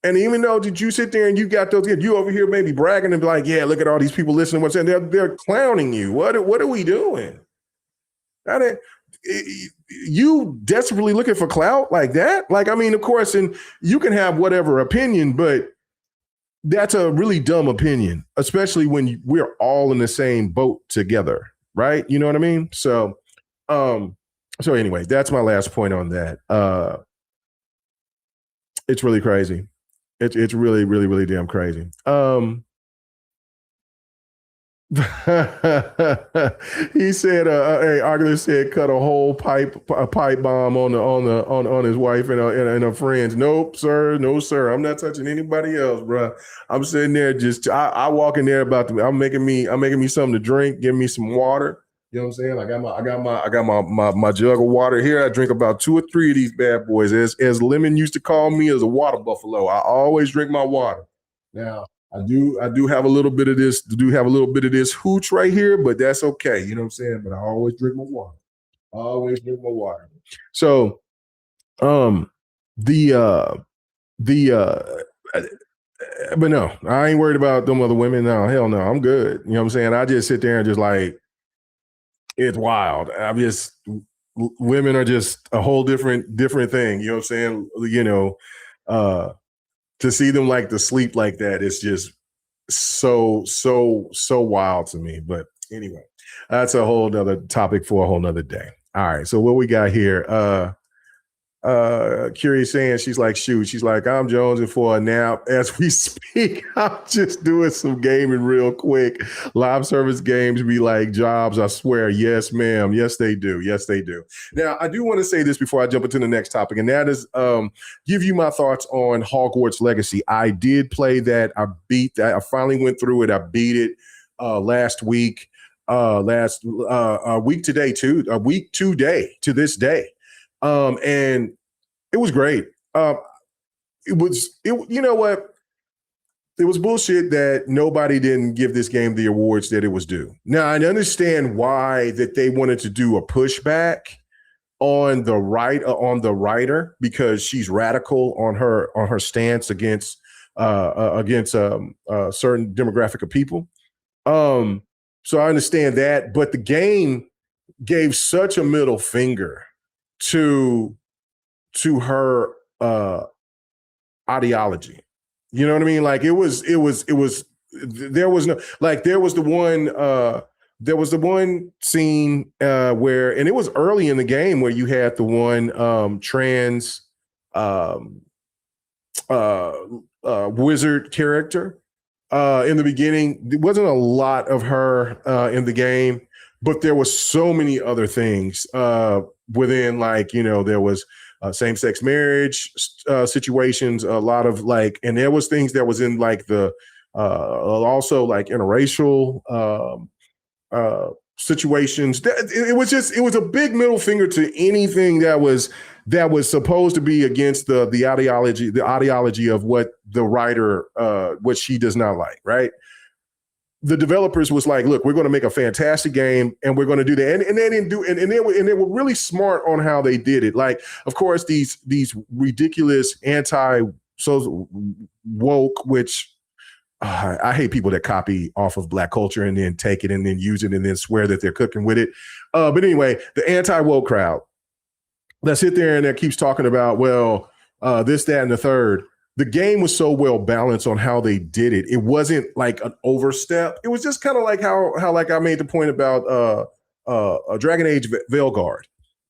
And even though did you sit there and you got those, you over here maybe bragging and be like, yeah, look at all these people listening. What's saying? They're clowning you. What are we doing? You desperately looking for clout like that? Like, I mean, of course, and you can have whatever opinion, but that's a really dumb opinion, especially when we're all in the same boat together, right? You know what I mean? So anyway, that's my last point on that. It's really crazy. It's really, really, really damn crazy. He said, "Hey, Oculus said cut a whole pipe bomb on his wife and her friends." Nope, sir, no, sir. I'm not touching anybody else, bro. I'm sitting there I walk in there I'm making me something to drink, give me some water. You know what I'm saying? I got my jug of water here. I drink about 2 or 3 of these bad boys. As Lemon used to call me, as a water buffalo. I always drink my water. Now, I do have a little bit of this. Hooch right here, but that's okay. You know what I'm saying? But I always drink my water. So, but no, I ain't worried about them other women. No, hell no, I'm good. You know what I'm saying? I just sit there and just like, it's wild. Women are just a whole different thing. You know what I'm saying? You know, to see them like to sleep like that, it's just so wild to me. But anyway, that's a whole nother topic for a whole nother day. All right. So what we got here? Curious saying she's like, shoot, she's like, I'm jonesing for a nap as we speak. I'm just doing some gaming real quick. Live service games be like jobs, I swear. Yes, ma'am. Yes, they do. Now, I do want to say this before I jump into the next topic, and that is give you my thoughts on Hogwarts Legacy. I did play that. I beat that. I finally went through it. I beat it last week. Week today too. A week today to this day. And it was great. You know what? It was bullshit that nobody didn't give this game the awards that it was due. Now, I understand why that they wanted to do a pushback on the writer because she's radical on her stance against a certain demographic of people. So I understand that, but the game gave such a middle finger to her ideology. You know what I mean? Like there was the one scene where, and it was early in the game where you had the one trans wizard character in the beginning. There wasn't a lot of her in the game, but there was so many other things within, like, you know, there was same-sex marriage situations, a lot of like, and there was things that was in like the also like interracial situations. It was a big middle finger to anything that was supposed to be against the ideology of what the writer what she does not like, right? The developers was like, look, we're going to make a fantastic game and we're going to do that. And they didn't do, and they were really smart on how they did it. Like, of course, these ridiculous so woke, which I hate people that copy off of Black culture and then take it and then use it and then swear that they're cooking with it. But anyway, the anti-woke crowd that sit there and that keeps talking about, well, this, that, and the third. The game was so well balanced on how they did it. It wasn't like an overstep. It was just kind of like how like I made the point about Dragon Age Veilguard.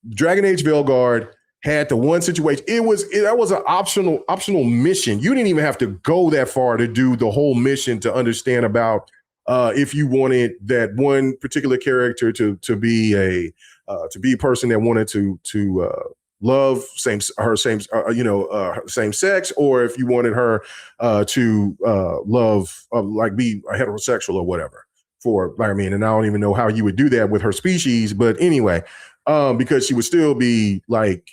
Dragon Age Veilguard had the one situation. That was an optional mission. You didn't even have to go that far to do the whole mission to understand about if you wanted that one particular character to be a person that wanted to love same sex, or if you wanted her to love like be a heterosexual or whatever. And I don't even know how you would do that with her species, but anyway, because she would still be like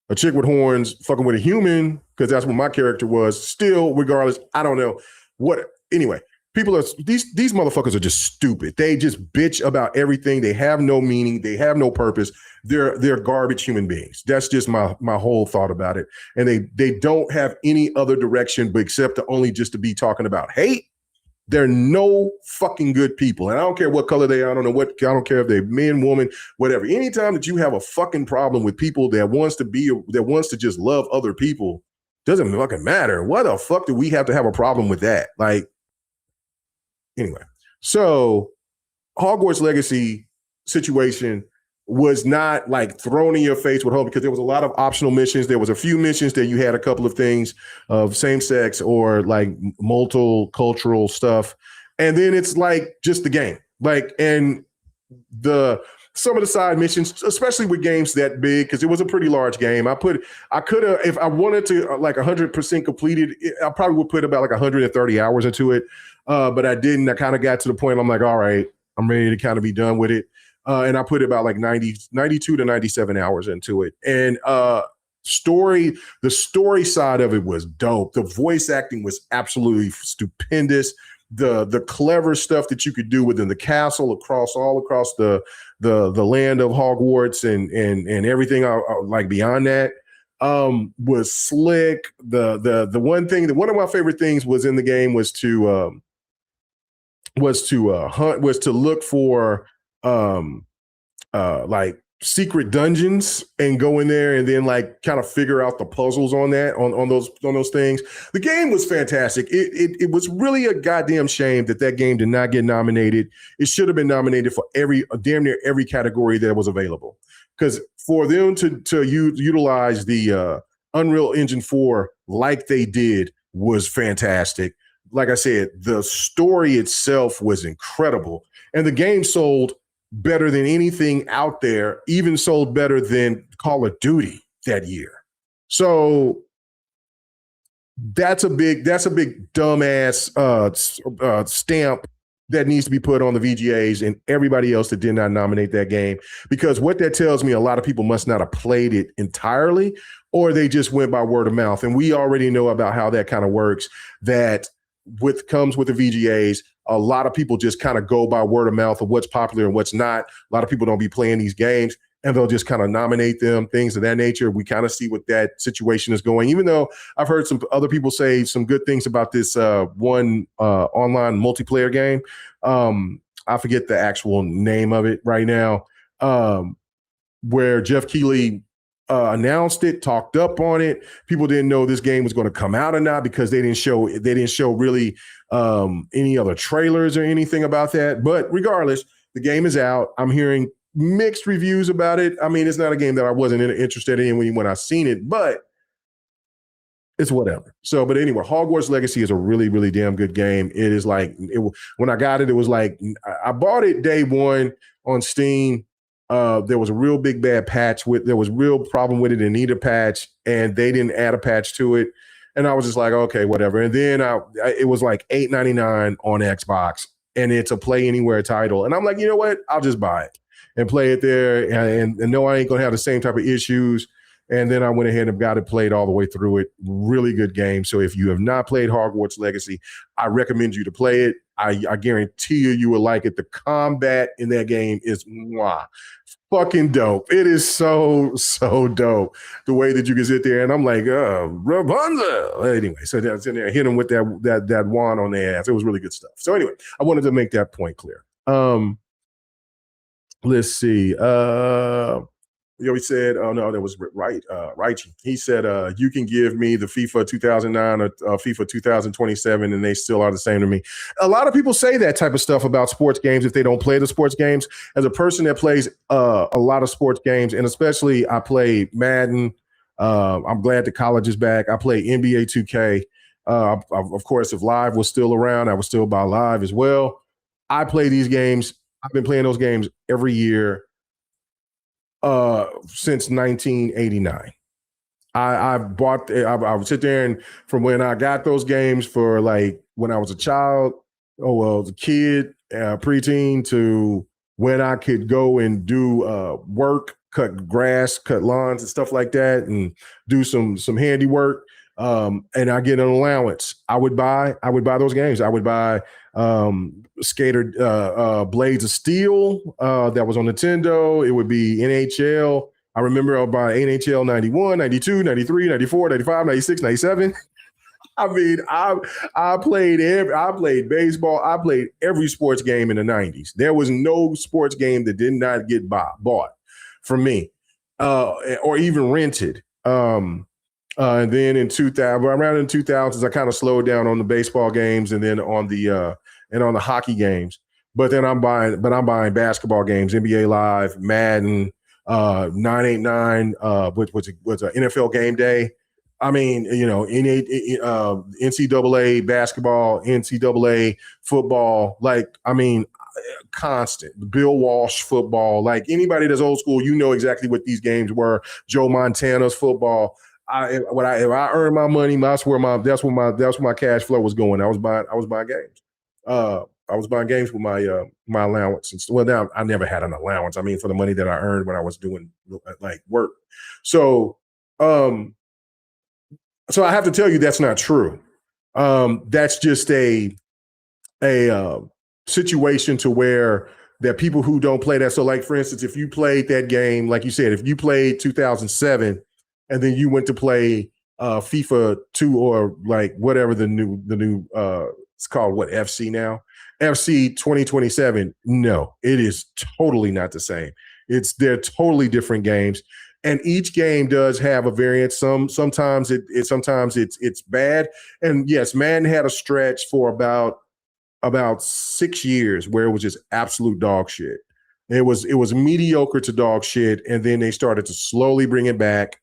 a chick with horns fucking with a human, because that's what my character was. Still, regardless, I don't know what. Anyway, these motherfuckers are just stupid. They just bitch about everything. They have no meaning. They have no purpose. They're garbage human beings. That's just my whole thought about it. And they don't have any other direction but except to only just to be talking about hate. They're no fucking good people. And I don't care what color they are. I don't care if they're men, woman, whatever. Anytime that you have a fucking problem with people that wants to just love other people, doesn't fucking matter. Why the fuck do we have to have a problem with that? Like, anyway, so Hogwarts Legacy situation was not like thrown in your face with hope, because there was a lot of optional missions. There was a few missions that you had a couple of things of same sex or like multicultural stuff. And then it's like just the game, like, and some of the side missions, especially with games that big, because it was a pretty large game. I could have, if I wanted to like 100% completed, I probably would put about like 130 hours into it. But I didn't. I kind of got to the point, I'm like, all right, I'm ready to kind of be done with it. And I put about like 92 to 97 hours into it. And the story side of it was dope. The voice acting was absolutely stupendous. The clever stuff that you could do within the castle all across the land of Hogwarts and everything like beyond that was slick. The one of my favorite things was in the game was to look for like secret dungeons and go in there and then like kind of figure out the puzzles on those things. The game was fantastic. It was really a goddamn shame that game did not get nominated. It should have been nominated for damn near every category that was available, because for them to utilize the Unreal Engine 4 like they did was fantastic. Like I said, the story itself was incredible, and the game sold better than anything out there, even sold better than Call of Duty that year. So that's a big dumbass stamp that needs to be put on the VGAs and everybody else that did not nominate that game, because what that tells me, a lot of people must not have played it entirely, or they just went by word of mouth. And we already know about how that kind of works, that comes with the VGAs. A lot of people just kind of go by word of mouth of what's popular and what's not. A lot of people don't be playing these games, and they'll just kind of nominate them, things of that nature. We kind of see what that situation is going, even though I've heard some other people say some good things about this one online multiplayer game. I forget the actual name of it right now, where Jeff Keighley announced it, talked up on it. People didn't know this game was going to come out or not, because they didn't show really any other trailers or anything about that. But regardless, the game is out. I'm hearing mixed reviews about it. I mean, it's not a game that I wasn't interested in when I seen it, but it's whatever. So, but anyway, Hogwarts Legacy is a really, really damn good game. It is like, when I got it, it was like, I bought it day one on Steam. there was a real big bad patch there was real problem with it and need a patch, and they didn't add a patch to it. And I was just like, okay, whatever. And then it was like $8.99 on Xbox, and it's a play anywhere title. And I'm like, you know what? I'll just buy it and play it there, and know I ain't gonna have the same type of issues. And then I went ahead and got it played all the way through it. Really good game. So if you have not played Hogwarts Legacy, I recommend you to play it. I guarantee you will like it. The combat in that game is fucking dope. It is so dope. The way that you can sit there and I'm like, Rapunzel. Anyway, so that's in there, hit him with that wand on their ass. It was really good stuff. So anyway, I wanted to make that point clear. Let's see. He said, oh no, that was right. Raichi. He said, you can give me the FIFA 2009 or FIFA 2027 and they still are the same to me. A lot of people say that type of stuff about sports games if they don't play the sports games. As a person that plays a lot of sports games, and especially I play Madden, I'm glad the college is back. I play NBA 2K. Of course, if Live was still around, I would still buy Live as well. I play these games. I've been playing those games every year since 1989. I would sit there, and from when I got those games for like when I was a child, as a kid, preteen, to when I could go and do work, cut grass, cut lawns and stuff like that, and do some handiwork. And I get an allowance. I would buy those games. I would buy Skater Blades of Steel that was on Nintendo. It would be NHL. I remember I'll buy NHL 91, 92, 93, 94, 95, 96, 97. I mean, I played baseball. I played every sports game in the 90s. There was no sports game that did not get bought from me or even rented. And then in 2000s, I kind of slowed down on the baseball games and then on the hockey games. But then I'm buying basketball games, NBA Live, Madden, 989, which was an NFL Game Day. I mean, NCAA basketball, NCAA football, constant. Bill Walsh football, like anybody that's old school, exactly what these games were. Joe Montana's football. If I earned my money, that's where my cash flow was going. I was buying games. I was buying games with my allowance. Well, now I never had an allowance. I mean, for the money that I earned when I was doing like work. So I have to tell you that's not true. That's just a situation to where that people who don't play that. So, like for instance, if you played that game, like you said, if you played 2007. And then you went to play FIFA 2 or like whatever the new it's called, what, FC now? FC 2027. No, it is totally not the same. They're totally different games. And each game does have a variant. Sometimes it's bad. And yes, Madden had a stretch for about 6 years where it was just absolute dog shit. It was mediocre to dog shit, and then they started to slowly bring it back.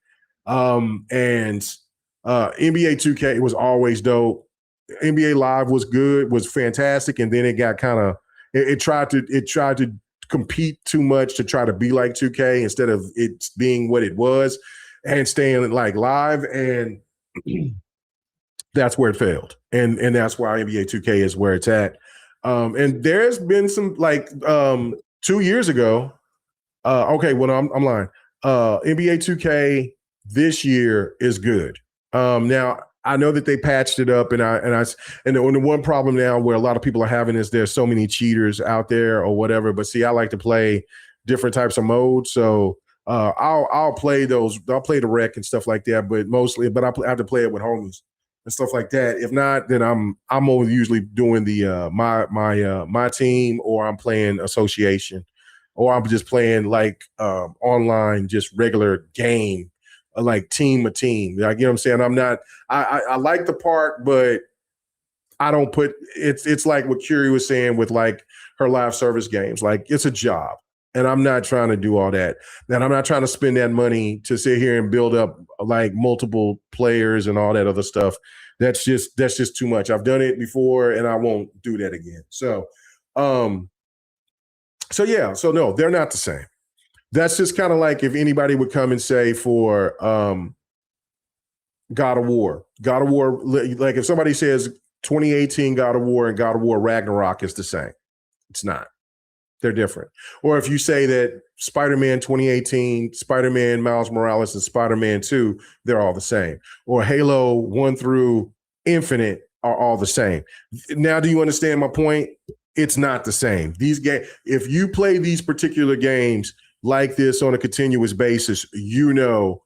NBA 2K was always dope. NBA Live was good, was fantastic, and then it got kind of it tried to compete too much to try to be like 2K instead of it being what it was and staying like live, and that's where it failed. And that's why NBA 2K is where it's at. And there's been some 2 years ago. I'm lying. NBA 2K this year is good. Now I know that they patched it up, and the one problem now where a lot of people are having is there's so many cheaters out there or whatever. But see, I like to play different types of modes, so I'll play those. I'll play the rec and stuff like that, but I have to play it with homies and stuff like that. If not, then I'm usually doing the my team, or I'm playing association, or I'm just playing online, just regular game. Like team. Like, you know what I'm saying? I'm not, I like the part, but I don't put, it's like what Curie was saying with like her live service games. Like, it's a job, and I'm not trying to do all that. And I'm not trying to spend that money to sit here and build up like multiple players and all that other stuff. That's just too much. I've done it before, and I won't do that again. So no, they're not the same. That's just kind of like if anybody would come and say for God of War, like if somebody says 2018 God of War and God of War Ragnarok is the same. It's not. They're different. Or if you say that Spider-Man 2018, Spider-Man Miles Morales, and Spider-Man 2, they're all the same. Or Halo 1 through Infinite are all the same. Now, do you understand my point? It's not the same. These games, if you play these particular games like this on a continuous basis, you know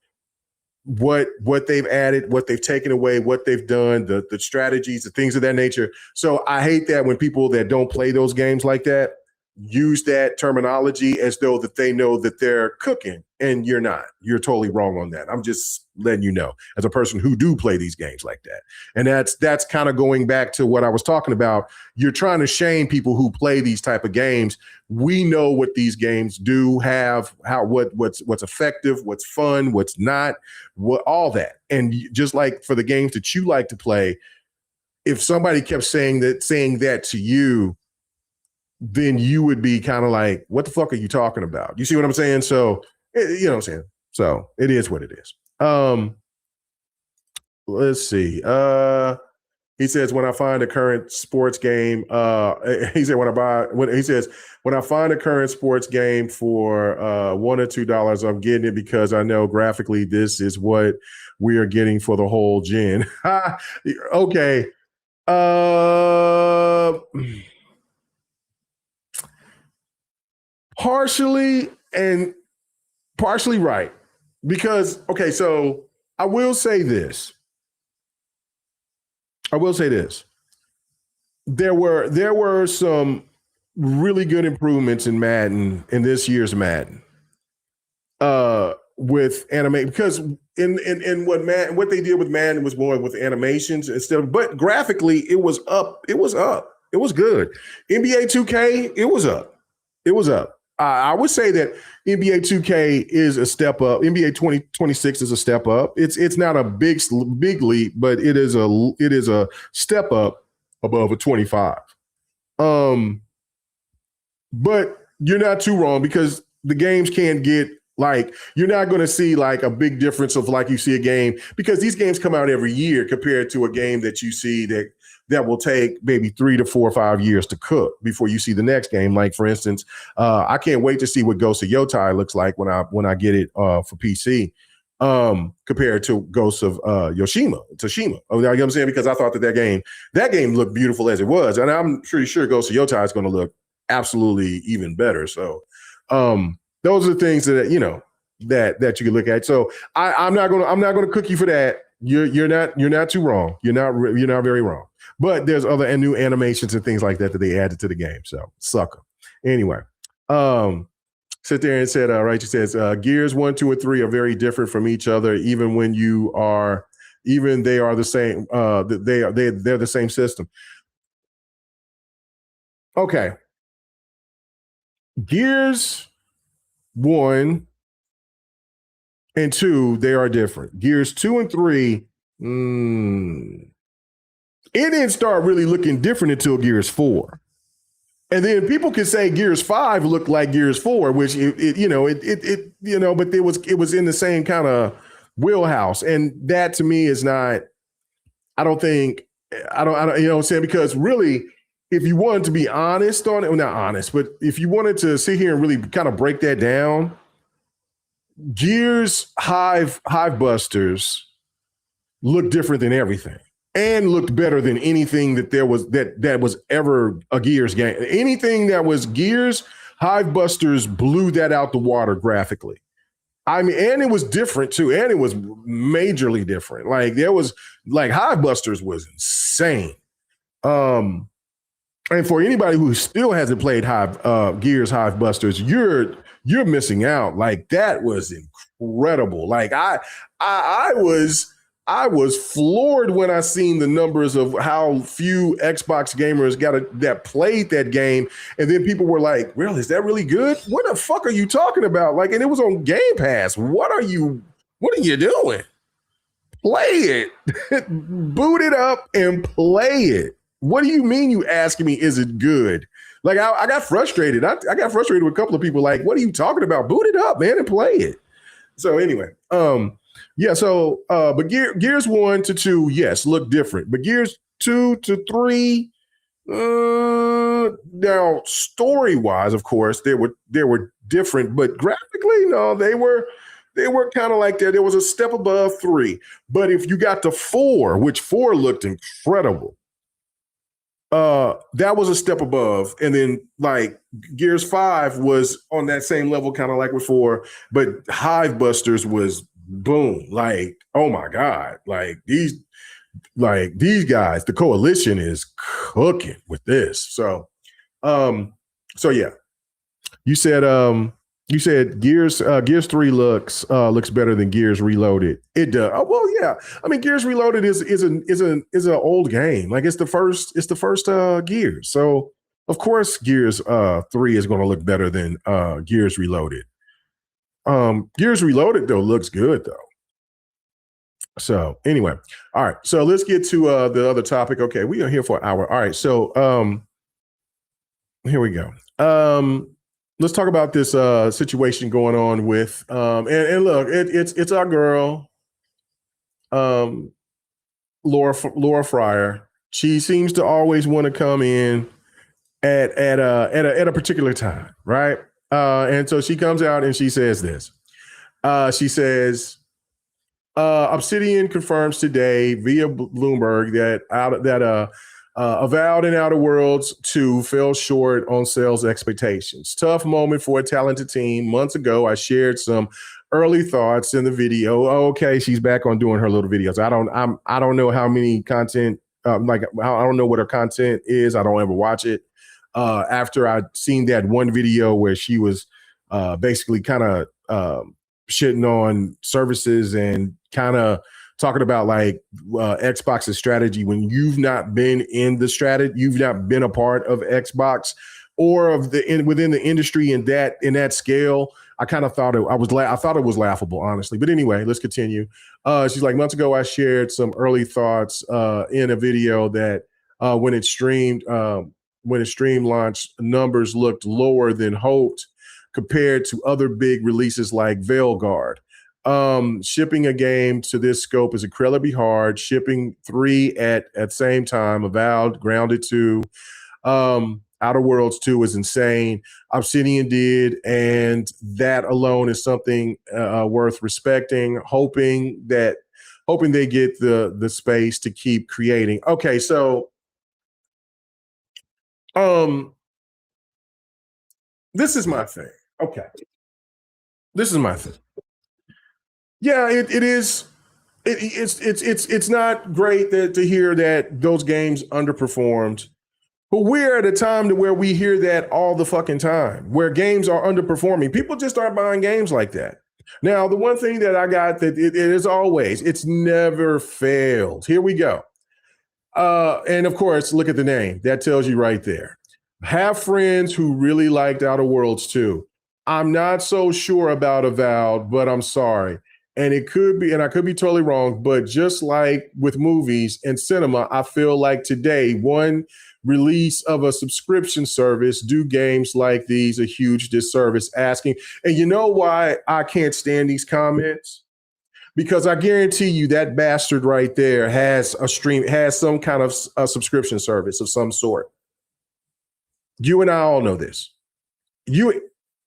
what they've added, what they've taken away, what they've done, the strategies, the things of that nature. So I hate that when people that don't play those games like that use that terminology as though that they know that they're cooking, and you're not. You're totally wrong on that. I'm just letting you know as a person who do play these games like that. And that's kind of going back to what I was talking about. You're trying to shame people who play these type of games. We know what these games do, have what's effective, what's fun, what's not, what all that. And just like for the games that you like to play, if somebody kept saying that to you, then you would be kind of like, what the fuck are you talking about? You see what I'm saying? So, you know what I'm saying? So it is what it is. Let's see. He says, when I find a current sports game, when I find a current sports game for $1 or $2, I'm getting it because I know graphically this is what we are getting for the whole gen. Okay. Partially and partially right. Because, okay, so I will say this. There were some really good improvements in Madden, in this year's Madden. With anime, because in what they did with Madden was more with animations instead of, but graphically it was up. It was good. NBA 2K, it was up. I would say that NBA 2K is a step up. NBA 2026 is a step up. It's not a big leap, but it is a step up above a 25. But you're not too wrong, because the games can't get, like, you're not going to see like a big difference of like you see a game, because these games come out every year compared to a game that you see that will take maybe 3 to 4 or 5 years to cook before you see the next game. Like, for instance, I can't wait to see what Ghost of Yotai looks like when I get it for PC, compared to Ghost of Tsushima. You know what I'm saying? Because I thought that game looked beautiful as it was, and I'm pretty sure Ghost of Yotai is going to look absolutely even better. So those are the things that, you know, that you can look at. So I'm not gonna cook you for that. You're not too wrong. You're not very wrong. But there's other new animations and things like that they added to the game. So sucker. Anyway, sit there and said, Rachel says, Gears 1, 2, and 3 are very different from each other, even they are the same. They're the same system. Okay. Gears 1 and 2, they are different. Gears 2 and 3, it didn't start really looking different until Gears 4. And then people could say Gears 5 looked like Gears 4, which but it was in the same kind of wheelhouse. And that to me is not, I don't, you know what I'm saying? Because really, if you wanted to be honest on it, well, not honest, but if you wanted to sit here and really kind of break that down, Gears Hive Busters look different than everything, and looked better than anything that was ever a Gears game. Anything that was Gears, Hive Busters blew that out the water graphically. I mean, and it was different too, and it was majorly different. Like, there was, like, Hive Busters was insane. And for anybody who still hasn't played Gears Hive Busters, you're missing out. Like, that was incredible. Like, I was floored when I seen the numbers of how few Xbox gamers that played that game, and then people were like, "Really, is that really good? What the fuck are you talking about?" Like, and it was on Game Pass. What are you doing? Play it, boot it up and play it. What do you mean you asking me, is it good? Like I got frustrated. I got frustrated with a couple of people. Like, what are you talking about? Boot it up, man, and play it. So anyway, yeah. So, but Gears 1 to 2, yes, look different. But Gears 2 to 3, now story wise, of course, they were different, but graphically, no, they were kind of like that. There was a step above 3. But if you got to 4, which 4 looked incredible, that was a step above. And then like Gears 5 was on that same level, kind of like with 4, but Hive Busters was boom. Like, oh my God. Like these guys, the coalition is cooking with this. So yeah. You said Gears 3 looks better than Gears Reloaded. It does. Oh, well, yeah. I mean, Gears Reloaded is an old game. Like it's the first Gears. So of course Gears 3 is going to look better than Gears Reloaded. Gears Reloaded though looks good though. So anyway, all right. So let's get to the other topic. Okay, we are here for an hour. All right. So here we go. Let's talk about this situation going on with and look, it's our girl, Laura Fryer. She seems to always want to come in at a particular time, right? And so she comes out and she says this. She says, Obsidian confirms today via Bloomberg that Avowed and Outer Worlds 2 fell short on sales expectations. Tough moment for a talented team. Months ago, I shared some early thoughts in the video. Oh, okay, she's back on doing her little videos. I don't know how many content. I don't know what her content is. I don't ever watch it. After I'd seen that one video where she was basically kind of shitting on services and kind of talking about like Xbox's strategy when you've not been in the strategy, you've not been a part of Xbox or of within the industry in that scale. I kind of thought I thought it was laughable, honestly. But anyway, let's continue. She's like, months ago, I shared some early thoughts in a video that when it streamed launch, numbers looked lower than hoped compared to other big releases like Veilguard. Shipping a game to this scope is incredibly hard. Shipping 3 at the same time, Avowed, Grounded 2, Outer Worlds 2 is insane. Obsidian did, and that alone is something worth respecting. Hoping they get the space to keep creating. Okay, so this is my thing. Okay, this is my thing. Yeah, it is. It's not great to hear that those games underperformed, but we're at a time to where we hear that all the fucking time, where games are underperforming. People just aren't buying games like that. Now, the one thing that I got that it is always, it's never failed. Here we go. And of course, look at the name. That tells you right there. Have friends who really liked Outer Worlds 2. I'm not so sure about Avowed, but I'm sorry. And it could be, and I could be totally wrong, but just like with movies and cinema, I feel like today, one release of a subscription service do games like these a huge disservice asking. And you know why I can't stand these comments? Because I guarantee you that bastard right there has some kind of a subscription service of some sort. You and I all know this. You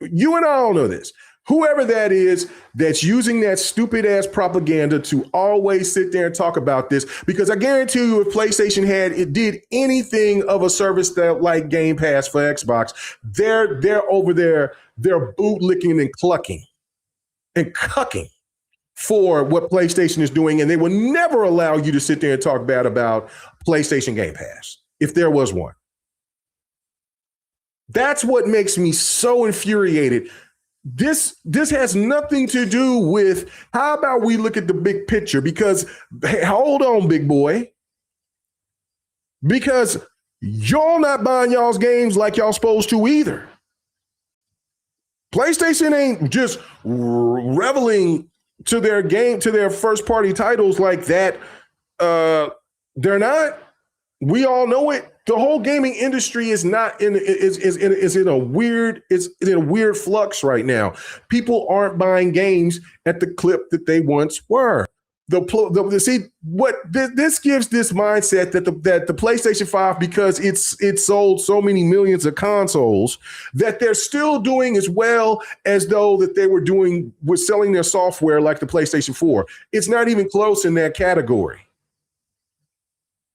and I all know this. Whoever that is that's using that stupid ass propaganda to always sit there and talk about this, because I guarantee you if PlayStation did anything of a service that like Game Pass for Xbox, they're over there, they're bootlicking and clucking and cucking for what PlayStation is doing, and they will never allow you to sit there and talk bad about PlayStation Game Pass if there was one. That's what makes me so infuriated. This has nothing to do with how about we look at the big picture, because hey, hold on, big boy, because y'all not buying y'all's games like y'all supposed to either. PlayStation ain't just reveling to their first party titles like that. They're not. We all know it. the whole gaming industry is not in is in a weird flux right now. People aren't buying games at the clip that they once were. This gives this mindset that the PlayStation 5, because it's sold so many millions of consoles, that they're still doing as well as though that they were doing with selling their software like the PlayStation 4. It's not even close in that category.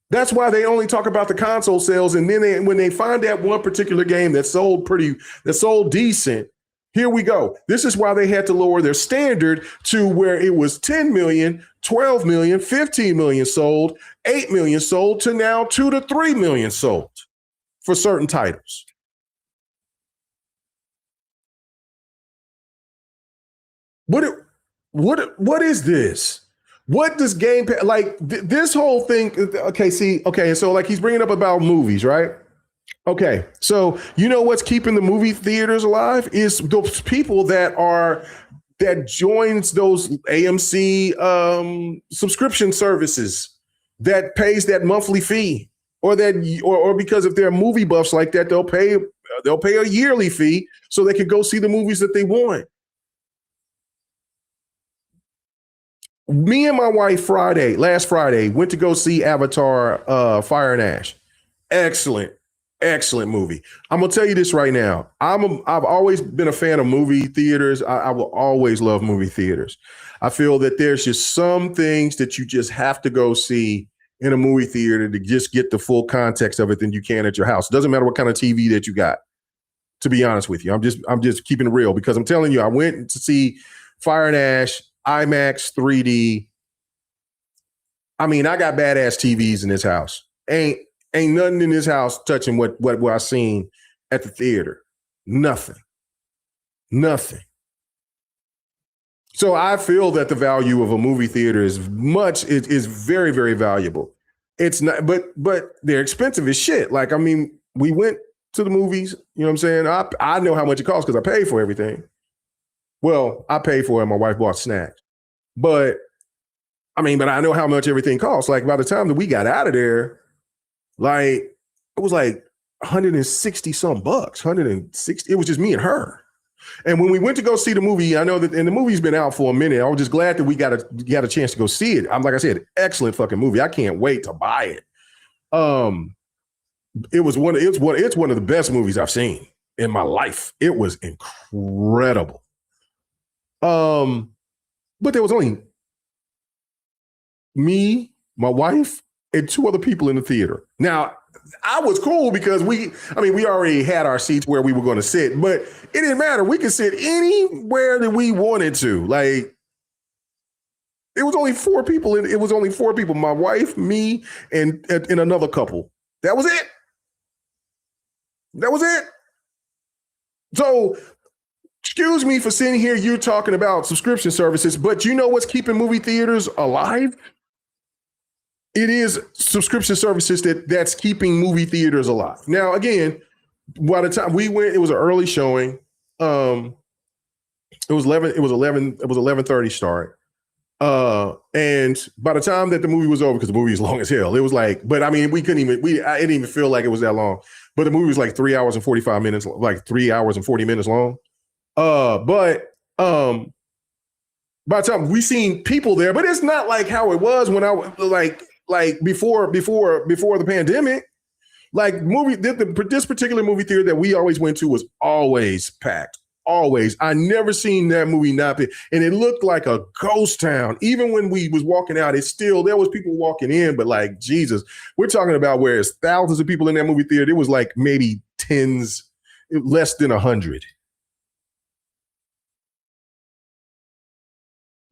That's why they only talk about the console sales, and then when they find that one particular game that sold decent, here we go. This is why they had to lower their standard to where it was 10 million, 12 million, 15 million sold, 8 million sold, to now 2 to 3 million sold for certain titles. What is this? What does Game Pass, like this whole thing? Okay, so like he's bringing up about movies, right? Okay, so you know what's keeping the movie theaters alive is those people that joins those AMC subscription services that pays that monthly fee, or because if they're movie buffs like that, they'll pay a yearly fee so they can go see the movies that they want. Me and my wife last Friday, went to go see Avatar, Fire and Ash. Excellent movie. I'm gonna tell you this right now. I've always been a fan of movie theaters. I will always love movie theaters. I feel that there's just some things that you just have to go see in a movie theater to just get the full context of it than you can at your house. It doesn't matter what kind of TV that you got. To be honest with you, I'm just keeping it real, because I'm telling you, I went to see Fire and Ash IMAX 3D. I mean, I got badass TVs in this house. Ain't nothing in this house touching what I seen at the theater. Nothing. So I feel that the value of a movie theater is very, very valuable. It's not, but they're expensive as shit. Like, I mean, we went to the movies, you know what I'm saying? I know how much it costs because I pay for everything. Well, I paid for it. My wife bought snacks. But I know how much everything costs. Like, by the time that we got out of there, like, it was like 160 some bucks, 160. It was just me and her. And when we went to go see the movie, I know that, and the movie's been out for a minute. I was just glad that we got a chance to go see it. Like I said, excellent fucking movie. I can't wait to buy it. It's one of the best movies I've seen in my life. It was incredible. But there was only me, my wife, and 2 other people in the theater. Now, I was cool because we already had our seats where we were going to sit, but it didn't matter. We could sit anywhere that we wanted to. Like, it was only 4 people. It was only 4 people: my wife, me, and another couple. That was it. So, excuse me for sitting here, you're talking about subscription services, but you know what's keeping movie theaters alive? It is subscription services that's keeping movie theaters alive. Now, again, by the time we went, it was an early showing. It was 11:30 start. And by the time that the movie was over, because the movie is long as hell, it was like, but I mean, I didn't even feel like it was that long. But the movie was like 3 hours and 45 minutes, like 3 hours and 40 minutes long. But by the time we seen people there, but it's not like how it was when I was like before the pandemic. Like this particular movie theater that we always went to was always packed. Always. I never seen that movie not be, and it looked like a ghost town. Even when we was walking out, there was people walking in, but like, Jesus, we're talking about where it's thousands of people in that movie theater. It was like maybe less than 100.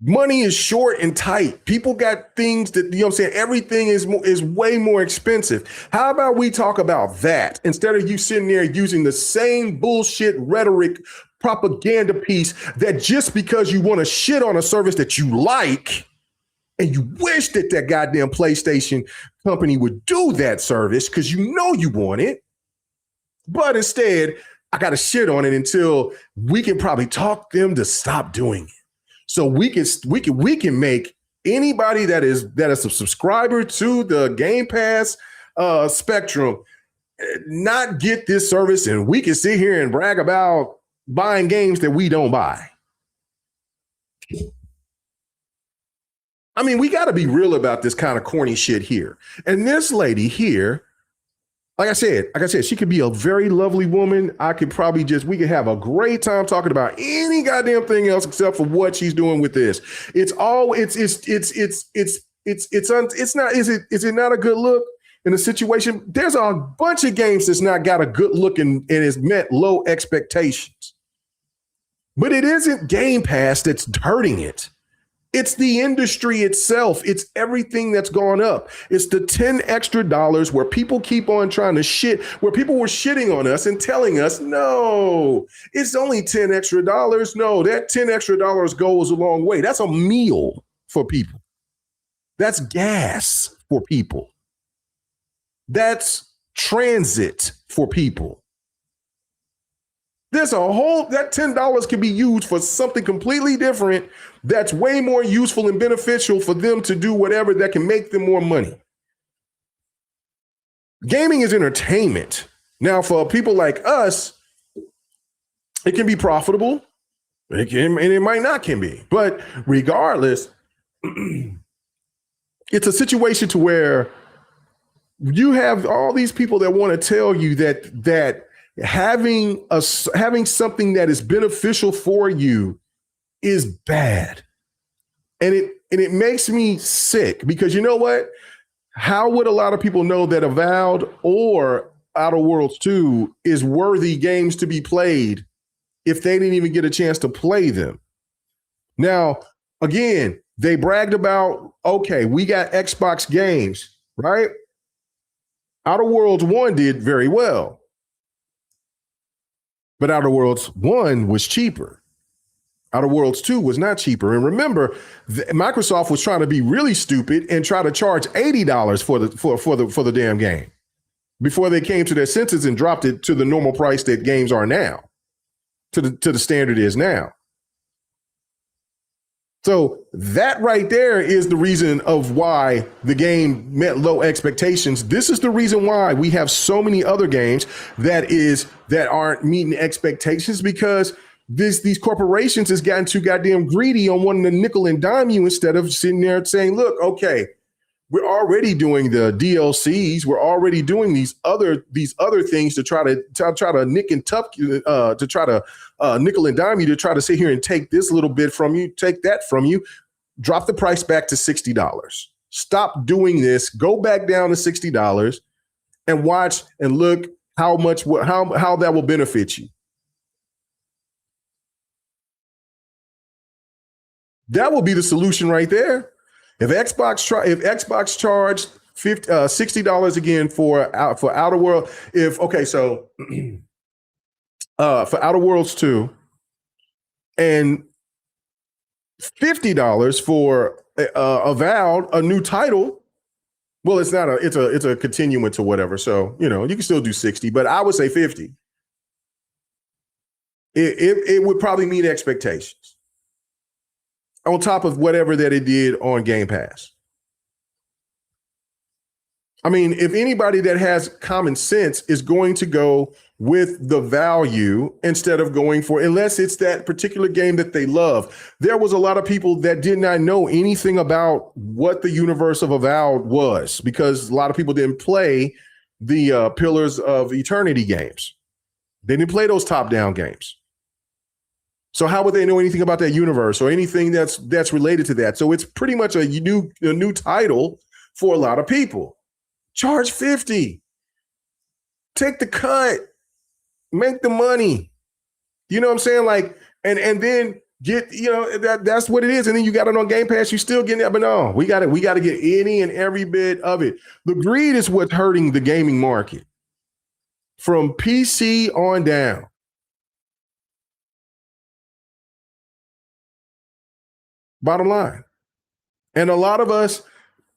Money is short and tight. People got things that, you know what I'm saying? Everything is way more expensive. How about we talk about that instead of you sitting there using the same bullshit rhetoric propaganda piece that just because you want to shit on a service that you like and you wish that goddamn PlayStation company would do that service because you know you want it. But instead, I got to shit on it until we can probably talk them to stop doing it. So we can make anybody that is a subscriber to the Game Pass spectrum not get this service and we can sit here and brag about buying games that we don't buy. I mean, we got to be real about this kind of corny shit here. And this lady here, like I said, she could be a very lovely woman. We could have a great time talking about any goddamn thing else except for what she's doing with this. Is it not a good look in a situation? There's a bunch of games that's not got a good look and has met low expectations. But it isn't Game Pass that's hurting it. It's the industry itself. It's everything that's gone up. It's the $10 extra where people keep on trying to shit, where people were shitting on us and telling us, no, it's only $10 extra. No, that $10 extra goes a long way. That's a meal for people. That's gas for people. That's transit for people. That $10 can be used for something completely different that's way more useful and beneficial for them to do whatever that can make them more money. Gaming is entertainment. Now, for people like us, it can be profitable, and it might not can be. But regardless, it's a situation to where you have all these people that want to tell you that having something that is beneficial for you is bad. And it makes me sick because you know what? How would a lot of people know that Avowed or Outer Worlds 2 is worthy games to be played if they didn't even get a chance to play them? Now, again, they bragged about, okay, we got Xbox games, right? Outer Worlds 1 did very well. But Outer Worlds 1 was cheaper. Outer Worlds 2 was not cheaper. And remember, Microsoft was trying to be really stupid and try to charge $80 for the damn game before they came to their senses and dropped it to the normal price that games are now, to the standard is now. So that right there is the reason of why the game met low expectations. This is the reason why we have so many other games that aren't meeting expectations, because these corporations has gotten too goddamn greedy on wanting to nickel and dime you instead of sitting there saying, look, okay, we're already doing the DLCs. We're already doing these other things to try to nickel and dime you, to try to sit here and take this little bit from you, take that from you, drop the price back to $60. Stop doing this. Go back down to $60 and watch and look how that will benefit you. That will be the solution right there. If Xbox charged $60 again for Outer World, for Outer Worlds 2 and $50 for Avowed, a new title. Well, it's a continuance or whatever. So, you can still do 60, but I would say 50. It would probably meet expectations on top of whatever that it did on Game Pass. I mean, if anybody that has common sense is going to go with the value instead of going for, unless it's that particular game that they love. There was a lot of people that did not know anything about what the universe of Avowed was, because a lot of people didn't play the Pillars of Eternity games. They didn't play those top-down games. So how would they know anything about that universe or anything that's related to that? So it's pretty much a new title for a lot of people. Charge $50. Take the cut. Make the money. You know what I'm saying? Like, and then get, that's what it is. And then you got it on Game Pass. You still getting it, but no, we got to get any and every bit of it. The greed is what's hurting the gaming market from PC on down. Bottom line. And a lot of us,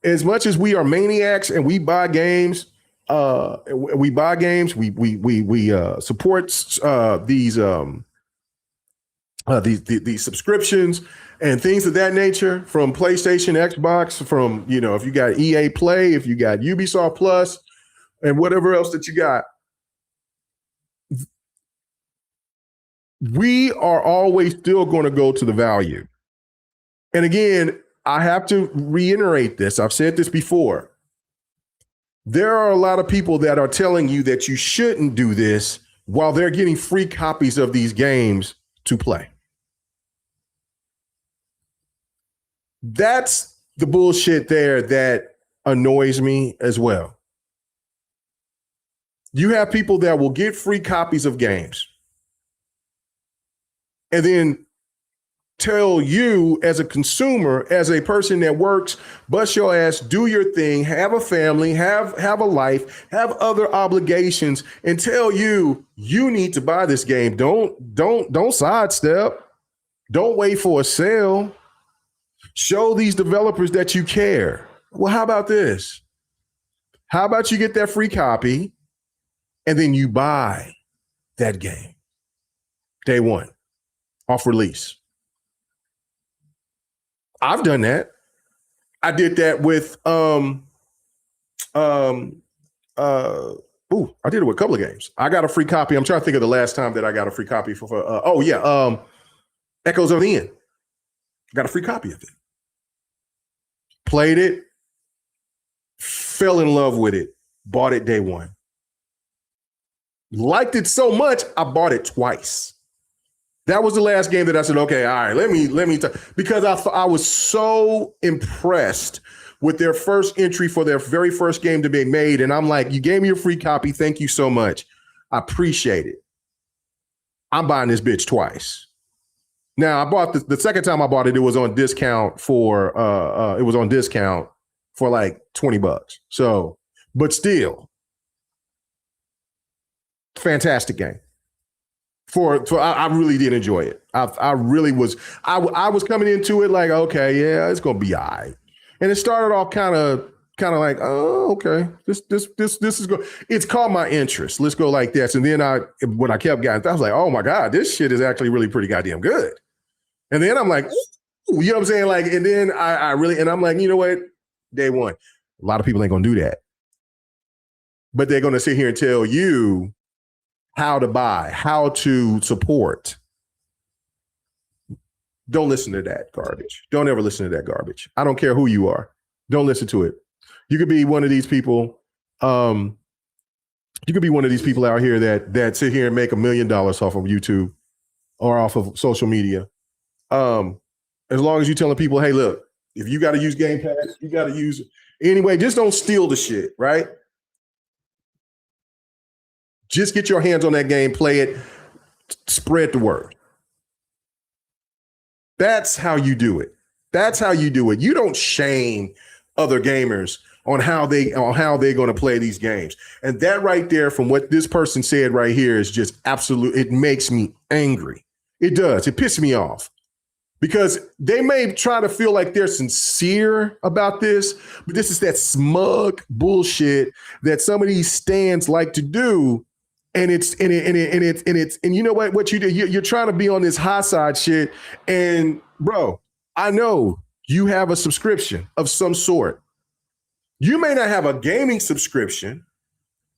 as much as we are maniacs and we buy games, we support these subscriptions and things of that nature from PlayStation, Xbox, from, if you got EA Play, if you got Ubisoft Plus, and whatever else that you got. We are always still going to go to the value. And again, I have to reiterate this. I've said this before. There are a lot of people that are telling you that you shouldn't do this while they're getting free copies of these games to play. That's the bullshit there that annoys me as well. You have people that will get free copies of games and then tell you as a consumer, as a person that works, bust your ass, do your thing, have a family, have a life, have other obligations, and tell you need to buy this game. Don't sidestep. Don't wait for a sale. Show these developers that you care. Well, how about this? How about you get that free copy and then you buy that game day one off release? I've done that. I did that with I did it with a couple of games. I got a free copy. I'm trying to think of the last time that I got a free copy for Echoes of the End. Got a free copy of it. Played it, fell in love with it, bought it day one. Liked it so much, I bought it twice. That was the last game that I said, okay, all right, let me because I was so impressed with their first entry for their very first game to be made. And I'm like, you gave me a free copy. Thank you so much. I appreciate it. I'm buying this bitch twice. Now, I bought the second time I bought it, it was on discount for like $20. So, but still, fantastic game. I really did enjoy it. I really was. I was coming into it like, okay, yeah, it's gonna be all right. And it started off kind of like, oh, okay, this is good. It's caught my interest. Let's go like this. And then when I kept getting, I was like, oh my god, this shit is actually really pretty goddamn good. And then I'm like, ooh, you know what I'm saying? Like, and then I really, and I'm like, you know what? Day one, a lot of people ain't gonna do that, but they're gonna sit here and tell you how to buy, how to support. Don't listen to that garbage. Don't ever listen to that garbage. I don't care who you are. Don't listen to it. You could be one of these people. You could be one of these people out here that sit here and make $1 million off of YouTube or off of social media. As long as you're telling people, hey, look, if you got to use Game Pass, you got to use it. Anyway, just don't steal the shit, right? Just get your hands on that game, play it, spread the word. That's how you do it. That's how you do it. You don't shame other gamers on how they're going to play these games. And that right there, from what this person said right here, is just absolute. It makes me angry. It does. It pisses me off. Because they may try to feel like they're sincere about this, but this is that smug bullshit that some of these stands like to do. And you know what you do? You're trying to be on this high side shit. And bro, I know you have a subscription of some sort. You may not have a gaming subscription,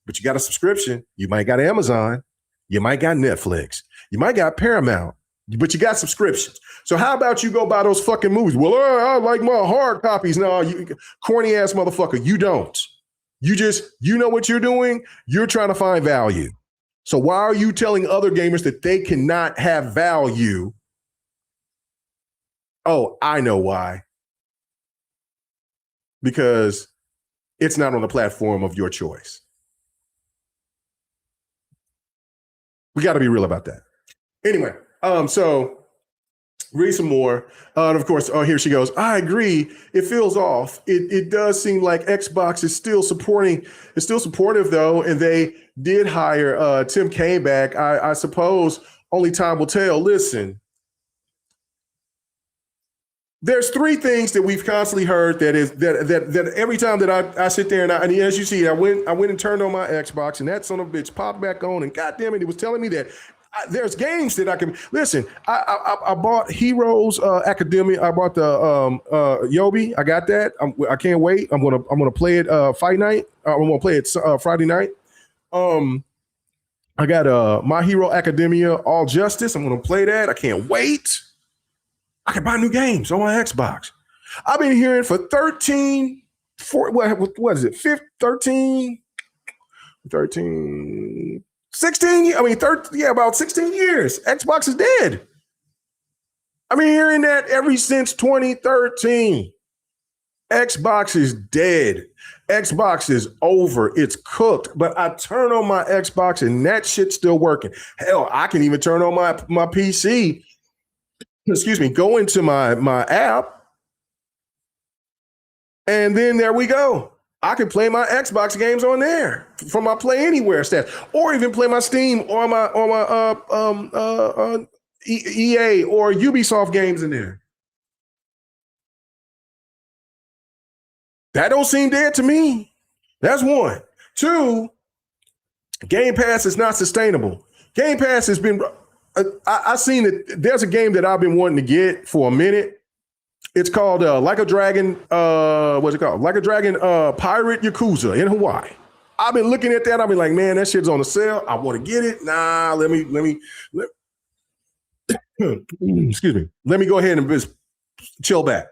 but you got a subscription. You might got Amazon. You might got Netflix. You might got Paramount, but you got subscriptions. So how about you go buy those fucking movies? Well, I like my hard copies. No, you corny ass motherfucker. You don't. You know what you're doing? You're trying to find value. So why are you telling other gamers that they cannot have value? Oh, I know why. Because it's not on the platform of your choice. We got to be real about that. Anyway, so read some more. And of course, here she goes. I agree. It feels off. It does seem like Xbox is still supportive though, and they did hire Tim Kaine back. I suppose only time will tell. Listen, there's three things that we've constantly heard that every time that I sit there and as you see, I went and turned on my Xbox, and that son of a bitch popped back on, and goddamn it, it was telling me that there's games that I can listen. I bought Heroes Academia. I bought the Yobi. I got that. I can't wait. I'm gonna play it fight night. I'm gonna play it Friday night. I got My Hero Academia All Justice. I'm gonna play that. I can't wait. I can buy new games on my Xbox. I've been hearing for 13, what is it? 13, 16, I mean, about 16 years. Xbox is dead. I've been hearing that ever since 2013. Xbox is dead. Xbox is over. It's cooked. But I turn on my Xbox and that shit's still working. Hell, I can even turn on my PC. Excuse me, go into my app. And then there we go. I can play my Xbox games on there from my Play Anywhere stats, or even play my Steam or my EA or Ubisoft games in there. That don't seem dead to me. That's one. Two, Game Pass is not sustainable. Game Pass has been. I've seen it. There's a game that I've been wanting to get for a minute. It's called Like a Dragon. What's it called? Like a Dragon Pirate Yakuza in Hawaii. I've been looking at that. I've been like, man, that shit's on the sale. I want to get it. Nah, let me excuse me. Let me go ahead and just chill back.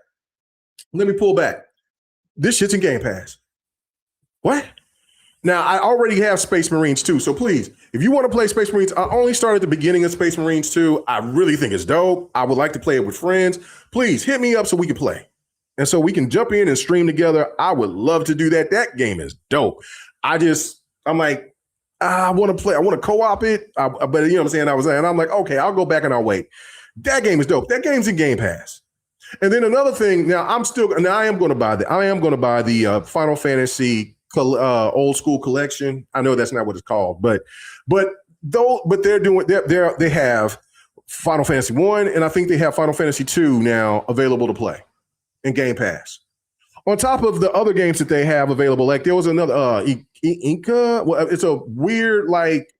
Let me pull back. This shit's in Game Pass. What? Now, I already have Space Marines 2, so please, if you want to play Space Marines, I only started at the beginning of Space Marines 2. I really think it's dope. I would like to play it with friends. Please hit me up so we can play. And so we can jump in and stream together. I would love to do that. That game is dope. I'm like, I want to play. I want to co-op it. But you know what I'm saying? I'm like, okay, I'll go back and I'll wait. That game is dope. That game's in Game Pass. And then another thing, I am going to buy the Final Fantasy old school collection. I know that's not what it's called, but they have Final Fantasy 1 and I think they have Final Fantasy 2 now available to play in Game Pass. On top of the other games that they have available, like there was another Inca. Well, it's a weird like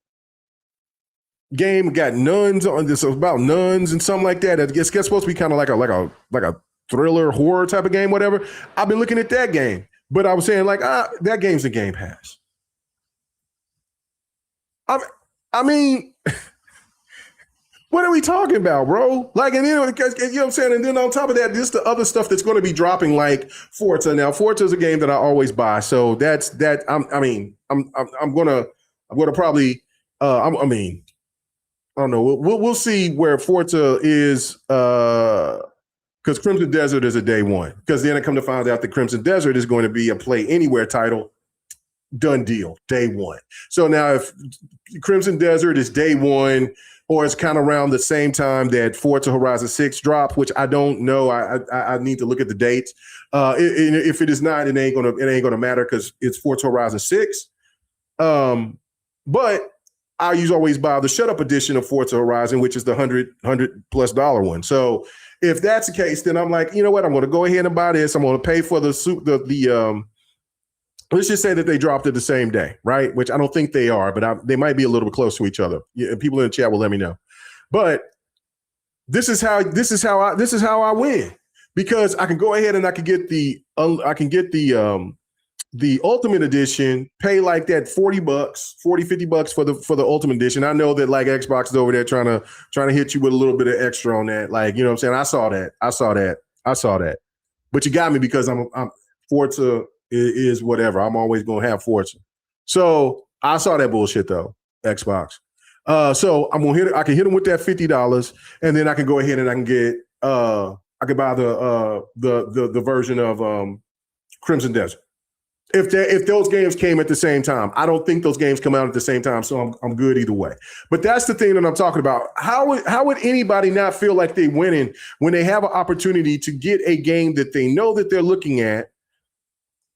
game, got nuns on this, about nuns and something like that. It's supposed to be kind of like a thriller horror type of game, whatever. I've been looking at that game. But I was saying, like, that game's a Game Pass. I mean, what are we talking about, bro? Like, and then, because you know what I'm saying? And then on top of that, this the other stuff that's going to be dropping, like Forza. Now, Forza is a game that I always buy, so that's that. I'm gonna probably. I don't know. We'll see where Forza is. Because Crimson Desert is a day one. Because then I come to find out that Crimson Desert is going to be a Play Anywhere title. Done deal, day one. So now if Crimson Desert is day one, or it's kind of around the same time that Forza Horizon 6 dropped, which I don't know. I need to look at the dates. If it is not, it ain't gonna matter because it's Forza Horizon 6. But I always buy the shut up edition of Forza Horizon, which is the $100+ one. So if that's the case, then I'm like, you know what? I'm going to go ahead and buy this. I'm going to pay for let's just say that they dropped it the same day, right? Which I don't think they are, but they might be a little bit close to each other. Yeah, people in the chat will let me know. But this is how I win, because I can go ahead and I can get the Ultimate Edition, pay like that $40, $50 for the Ultimate Edition. I know that like Xbox is over there trying to hit you with a little bit of extra on that. Like, you know what I'm saying? I saw that. But you got me because I'm Forza is whatever. I'm always going to have Forza. So I saw that bullshit though, Xbox. So I'm going to I can hit them with that $50, and then I can go ahead and I can get I could buy the version of Crimson Desert. If those games came at the same time. I don't think those games come out at the same time, so I'm good either way. But that's the thing that I'm talking about. How would anybody not feel like they're winning when they have an opportunity to get a game that they know that they're looking at,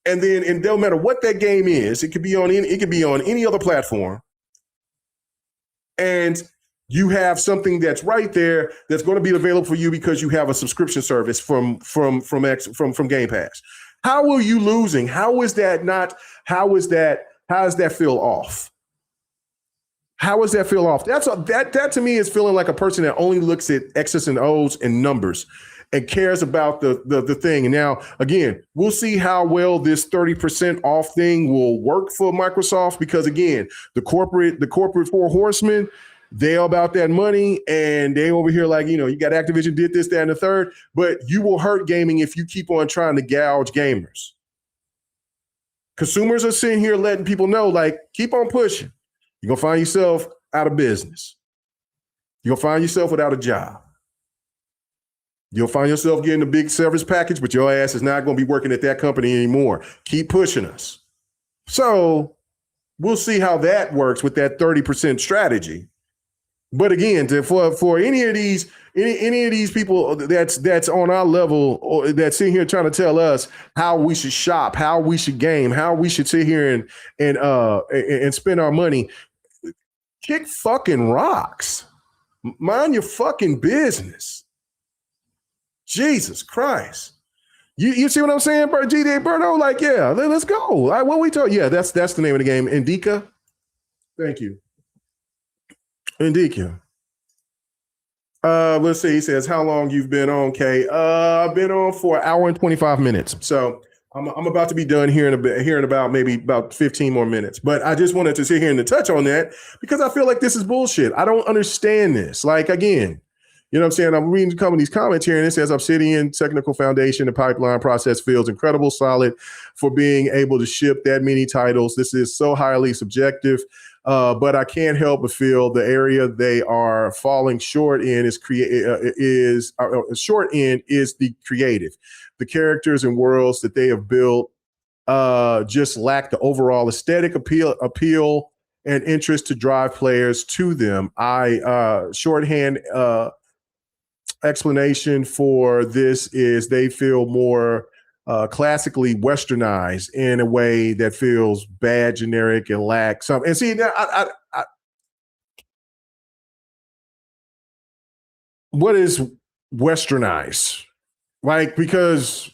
and no matter what that game is, it could be on any other platform, and you have something that's right there that's going to be available for you because you have a subscription service from Game Pass. How are you losing? How does that feel off? How does that feel off? That to me is feeling like a person that only looks at X's and O's and numbers and cares about the thing. And now, again, we'll see how well this 30% off thing will work for Microsoft, because again, the corporate four horsemen, they all about that money, and they over here like, you got Activision did this, that, and the third, but you will hurt gaming if you keep on trying to gouge gamers. Consumers are sitting here letting people know, like, keep on pushing. You're going to find yourself out of business. You're going to find yourself without a job. You'll find yourself getting a big severance package, but your ass is not going to be working at that company anymore. Keep pushing us. So we'll see how that works with that 30% strategy. But again, for any of these people that's on our level, or that's sitting here trying to tell us how we should shop, how we should game, how we should sit here and spend our money, kick fucking rocks. Mind your fucking business. Jesus Christ. You see what I'm saying, GD Berto? Like, yeah, let's go. What we told? Yeah, that's the name of the game. Indica. Thank you. Indica. Let's see. He says, how long you've been on, Kay? I've been on for an hour and 25 minutes. So I'm about to be done here in about maybe about 15 more minutes. But I just wanted to sit here and to touch on that because I feel like this is bullshit. I don't understand this. Like, again, you know what I'm saying? I'm reading some of these comments here, and it says Obsidian technical foundation and pipeline process feels incredible, solid for being able to ship that many titles. This is so highly subjective, but I can't help but feel the area they are falling short in is the creative. The characters and worlds that they have built just lack the overall aesthetic appeal and interest to drive players to them. Shorthand explanation for this is they feel more classically westernized in a way that feels bad, generic, and lacks some. And see, now what is westernized? Like, because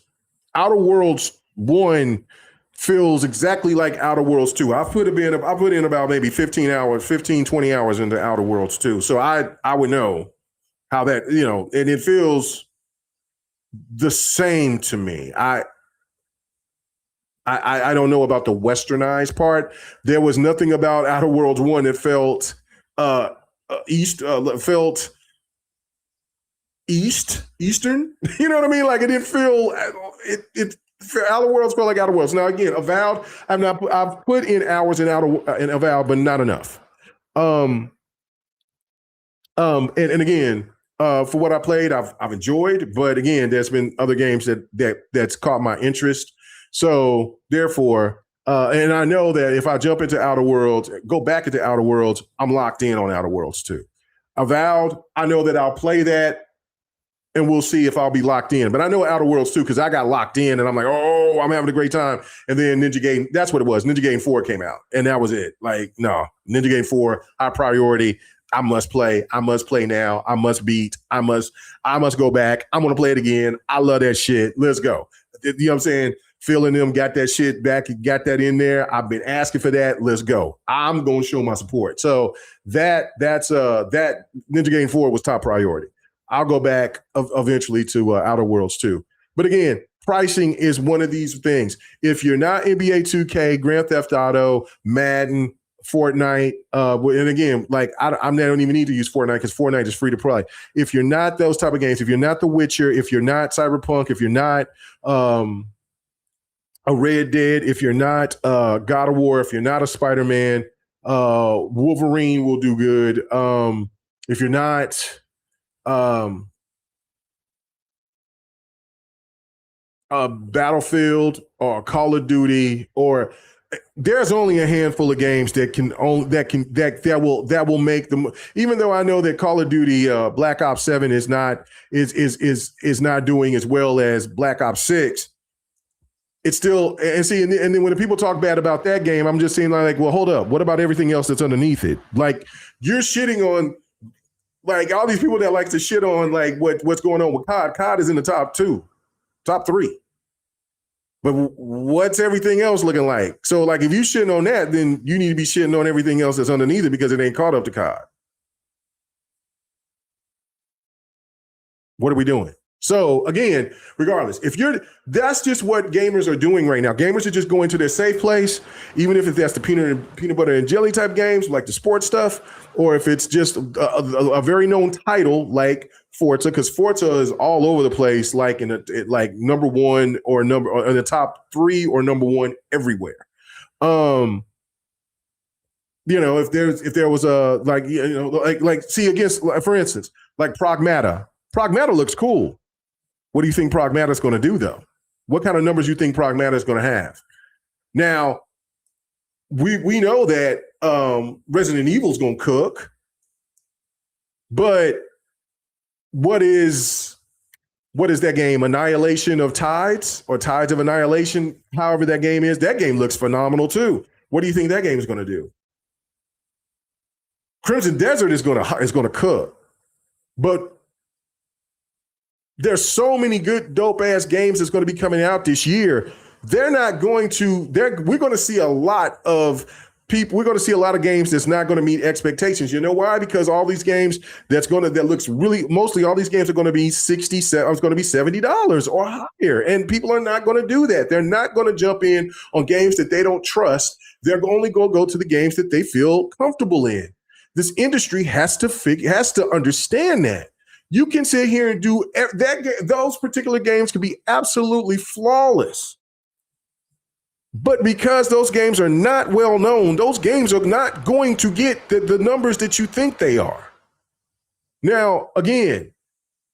Outer Worlds 1 feels exactly like Outer Worlds 2. I put in about maybe 20 hours into Outer Worlds 2. So I would know how that, and it feels the same to me. I don't know about the westernized part. There was nothing about Outer Worlds 1 that felt Eastern. You know what I mean? Like, it didn't feel Outer Worlds felt like Outer Worlds. Now again, Avowed, I've put in hours in Avowed, but not enough. And again, for what I played, I've enjoyed, but again, there's been other games that's caught my interest. So therefore, and I know that if I jump into Outer Worlds, go back into Outer Worlds, I'm locked in on Outer Worlds too. Avowed, I know that I'll play that and we'll see if I'll be locked in. But I know Outer Worlds too, because I got locked in and I'm like, oh, I'm having a great time. And then Ninja Gaiden, that's what it was. Ninja Gaiden 4 came out and that was it. Like, no, Ninja Gaiden 4, high priority. I must play. I must play now. I must beat. I must go back. I'm going to play it again. I love that shit. Let's go. You know what I'm saying? Feeling them, got that shit back, got that in there. I've been asking for that. Let's go. I'm going to show my support. So that Ninja Gaiden 4 was top priority. I'll go back eventually to Outer Worlds 2. But again, pricing is one of these things. If you're not NBA 2K, Grand Theft Auto, Madden, Fortnite, and again, like I don't even need to use Fortnite because Fortnite is free to play. If you're not those type of games, if you're not The Witcher, if you're not Cyberpunk, if you're not a Red Dead, if you're not God of War, if you're not a Spider-Man, Wolverine will do good. If you're not Battlefield or Call of Duty, or there's only a handful of games that will make them. Even though I know that Call of Duty Black Ops 7 is not doing as well as Black Ops 6. It's still, and then when the people talk bad about that game, I'm just saying like, well, hold up, what about everything else that's underneath it? Like, you're shitting on like all these people that like to shit on like what's going on with COD. COD is in the top 3. But what's everything else looking like? So, like, if you shitting on that, then you need to be shitting on everything else that's underneath it because it ain't caught up to COD. What are we doing? So again, regardless, that's just what gamers are doing right now. Gamers are just going to their safe place, even if that's the peanut butter and jelly type games, like the sports stuff, or if it's just a very known title like Forza, because Forza is all over the place, like like number one or in the top 3 or number 1 everywhere. If there was a see against, for instance, like Pragmata. Pragmata looks cool. What do you think Pragmata is going to do, though? What kind of numbers do you think Pragmata is going to have? Now, we know that Resident Evil is going to cook, but what is that game? Annihilation of Tides or Tides of Annihilation? However that game is, that game looks phenomenal too. What do you think that game is going to do? Crimson Desert is going to cook, but there's so many good, dope ass games that's going to be coming out this year. We're going to see a lot of people. We're going to see a lot of games that's not going to meet expectations. You know why? Because all these games mostly all these games are going to be $70 or higher. And people are not going to do that. They're not going to jump in on games that they don't trust. They're only going to go to the games that they feel comfortable in. This industry has to understand that. You can sit here and do that. Those particular games can be absolutely flawless. But because those games are not well known, those games are not going to get the numbers that you think they are. Now, again,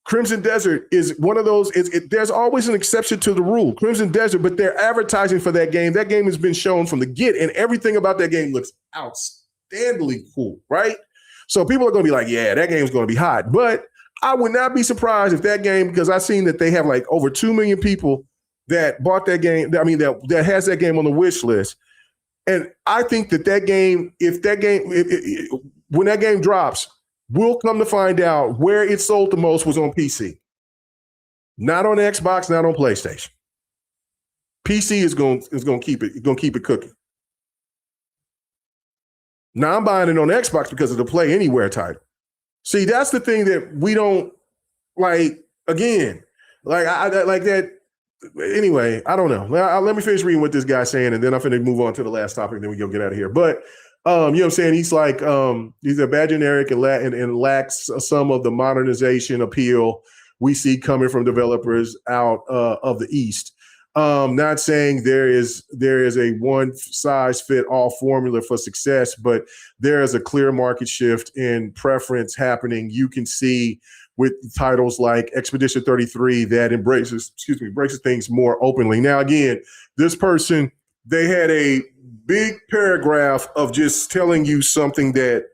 Crimson Desert is one of those. There's always an exception to the rule. Crimson Desert, but they're advertising for that game. That game has been shown from the get, and everything about that game looks outstandingly cool, right? So people are going to be like, yeah, that game's going to be hot. But I would not be surprised if that game, because I've seen that they have like over 2 million people that bought that game. I mean, that has that game on the wish list. And I think that game, when that game drops, we'll come to find out where it sold the most was on PC. Not on Xbox, not on PlayStation. PC is going to keep it cooking. Now I'm buying it on Xbox because of the Play Anywhere title. See, that's the thing that we don't like. Again, like I like that. Anyway, I don't know. Let me finish reading what this guy's saying, and then I'm going to move on to the last topic. Then we go get out of here. But you know what I'm saying? He's like, he's a bad generic and lacks some of the modernization appeal we see coming from developers out of the East. Not saying there is a one size fit all formula for success, but there is a clear market shift in preference happening. You can see with titles like Expedition 33 that embraces things more openly. Now, again, this person, they had a big paragraph of just telling you something that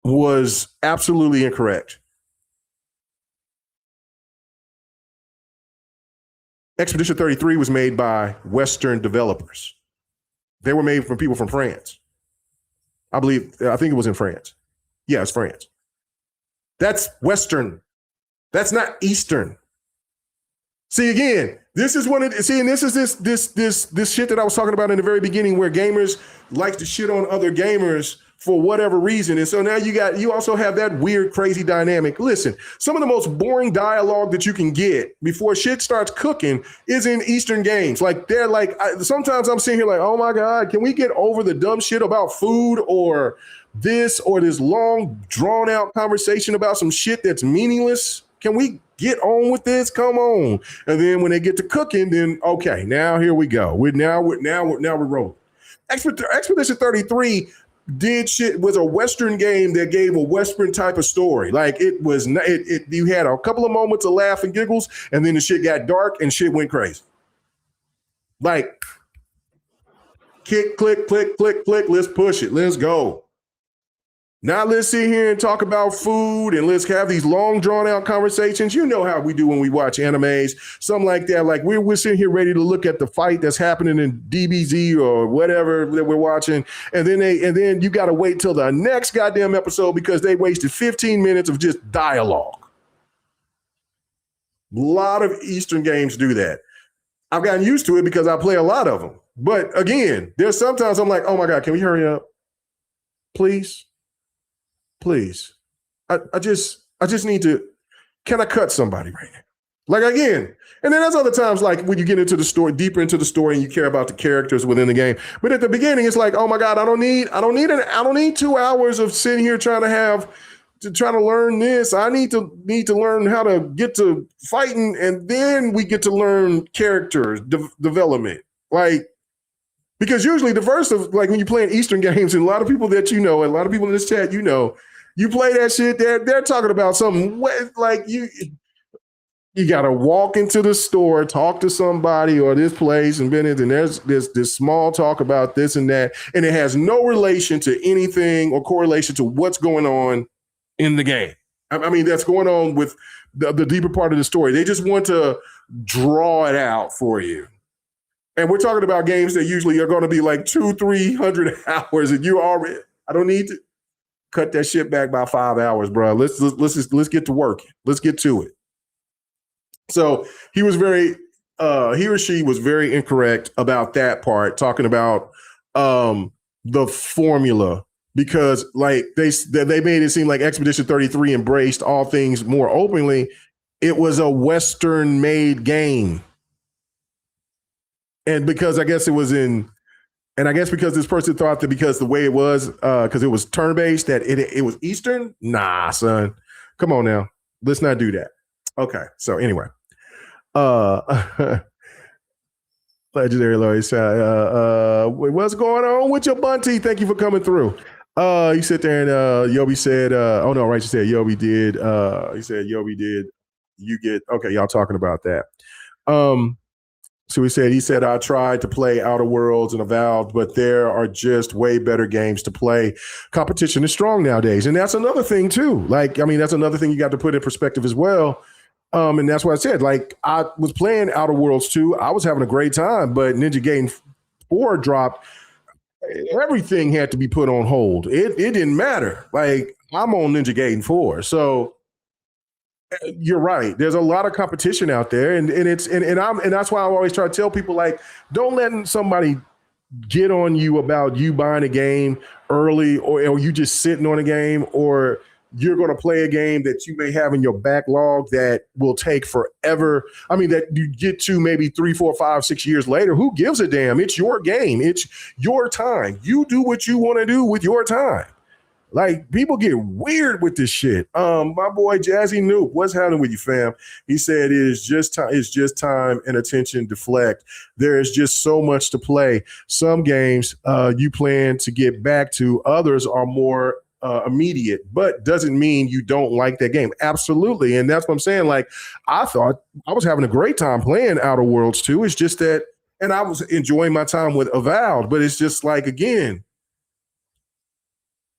was absolutely incorrect. Expedition 33 was made by Western developers. They were made from people from France. I think it was in France. Yeah, it's France. That's Western. That's not Eastern. See, again, this is this shit that I was talking about in the very beginning, where gamers like to shit on other gamers for whatever reason. And so now you also have that weird, crazy dynamic. Listen, some of the most boring dialogue that you can get before shit starts cooking is in Eastern games. Like they're like, sometimes I'm sitting here like, oh my God, can we get over the dumb shit about food or this long drawn out conversation about some shit that's meaningless? Can we get on with this? Come on. And then when they get to cooking, then okay, now here we go. We're rolling. Expedition 33 was a Western game that gave a Western type of story. Like it was, you had a couple of moments of laugh and giggles, and then the shit got dark and shit went crazy. Like, click, click, click, click, click. Let's push it. Let's go. Now let's sit here and talk about food and let's have these long drawn out conversations. You know how we do when we watch animes, something like that. Like we're sitting here ready to look at the fight that's happening in DBZ or whatever that we're watching. And then you got to wait till the next goddamn episode because they wasted 15 minutes of just dialogue. A lot of Eastern games do that. I've gotten used to it because I play a lot of them. But again, there's sometimes I'm like, oh my God, can we hurry up? Please? Please. I just need to, can I cut somebody right now? Like again, and then there's other times like when you get into the story, deeper into the story, and you care about the characters within the game. But at the beginning, it's like, oh my God, I don't need 2 hours of sitting here trying to learn this. I need to learn how to get to fighting, and then we get to learn character development. Like, because usually the first of like when you're playing Eastern games, and a lot of people that you know, and a lot of people in this chat, you know, you play that shit, they're talking about something like you got to walk into the store, talk to somebody or this place, and there's this small talk about this and that, and it has no relation to anything or correlation to what's going on in the game. I mean, that's going on with the deeper part of the story. They just want to draw it out for you. And we're talking about games that usually are going to be like 200-300 hours, and I don't need to cut that shit back by 5 hours, bro. Let's get to work. Let's get to it. So he or she was very incorrect about that part, talking about the formula, because like they made it seem like Expedition 33 embraced all things more openly. It was a Western made game. And because I guess because this person thought that because the way it was, because it was turn-based, that it was Eastern. Nah, son. Come on now. Let's not do that. Okay. So anyway. Legendary Lloyd said, what's going on with your bunty? Thank you for coming through. You sit there and Yobi said, oh no, right, you said Yobi did. He said Yobi did. You get okay, y'all talking about that. So he said, I tried to play Outer Worlds and Avowed, but there are just way better games to play. Competition is strong nowadays. And that's another thing too. Like, I mean, that's another thing you got to put in perspective as well. And that's what I said. Like, I was playing Outer Worlds 2. I was having a great time, but Ninja Gaiden 4 dropped. Everything had to be put on hold. It didn't matter. Like, I'm on Ninja Gaiden 4. So you're right. There's a lot of competition out there, and that's why I always try to tell people, like, don't let somebody get on you about you buying a game early, or you just sitting on a game, or you're going to play a game that you may have in your backlog that will take forever. I mean, that you get to maybe 3, 4, 5, 6 years later. Who gives a damn? It's your game. It's your time. You do what you want to do with your time. Like, people get weird with this shit. My boy Jazzy Noop, what's happening with you, fam? He said it's just time and attention deflect. There is just so much to play. Some games you plan to get back to, others are more immediate, but doesn't mean you don't like that game. Absolutely. And that's what I'm saying. Like, I thought I was having a great time playing Outer Worlds 2. It's just that, and I was enjoying my time with Avowed, but it's just like, again,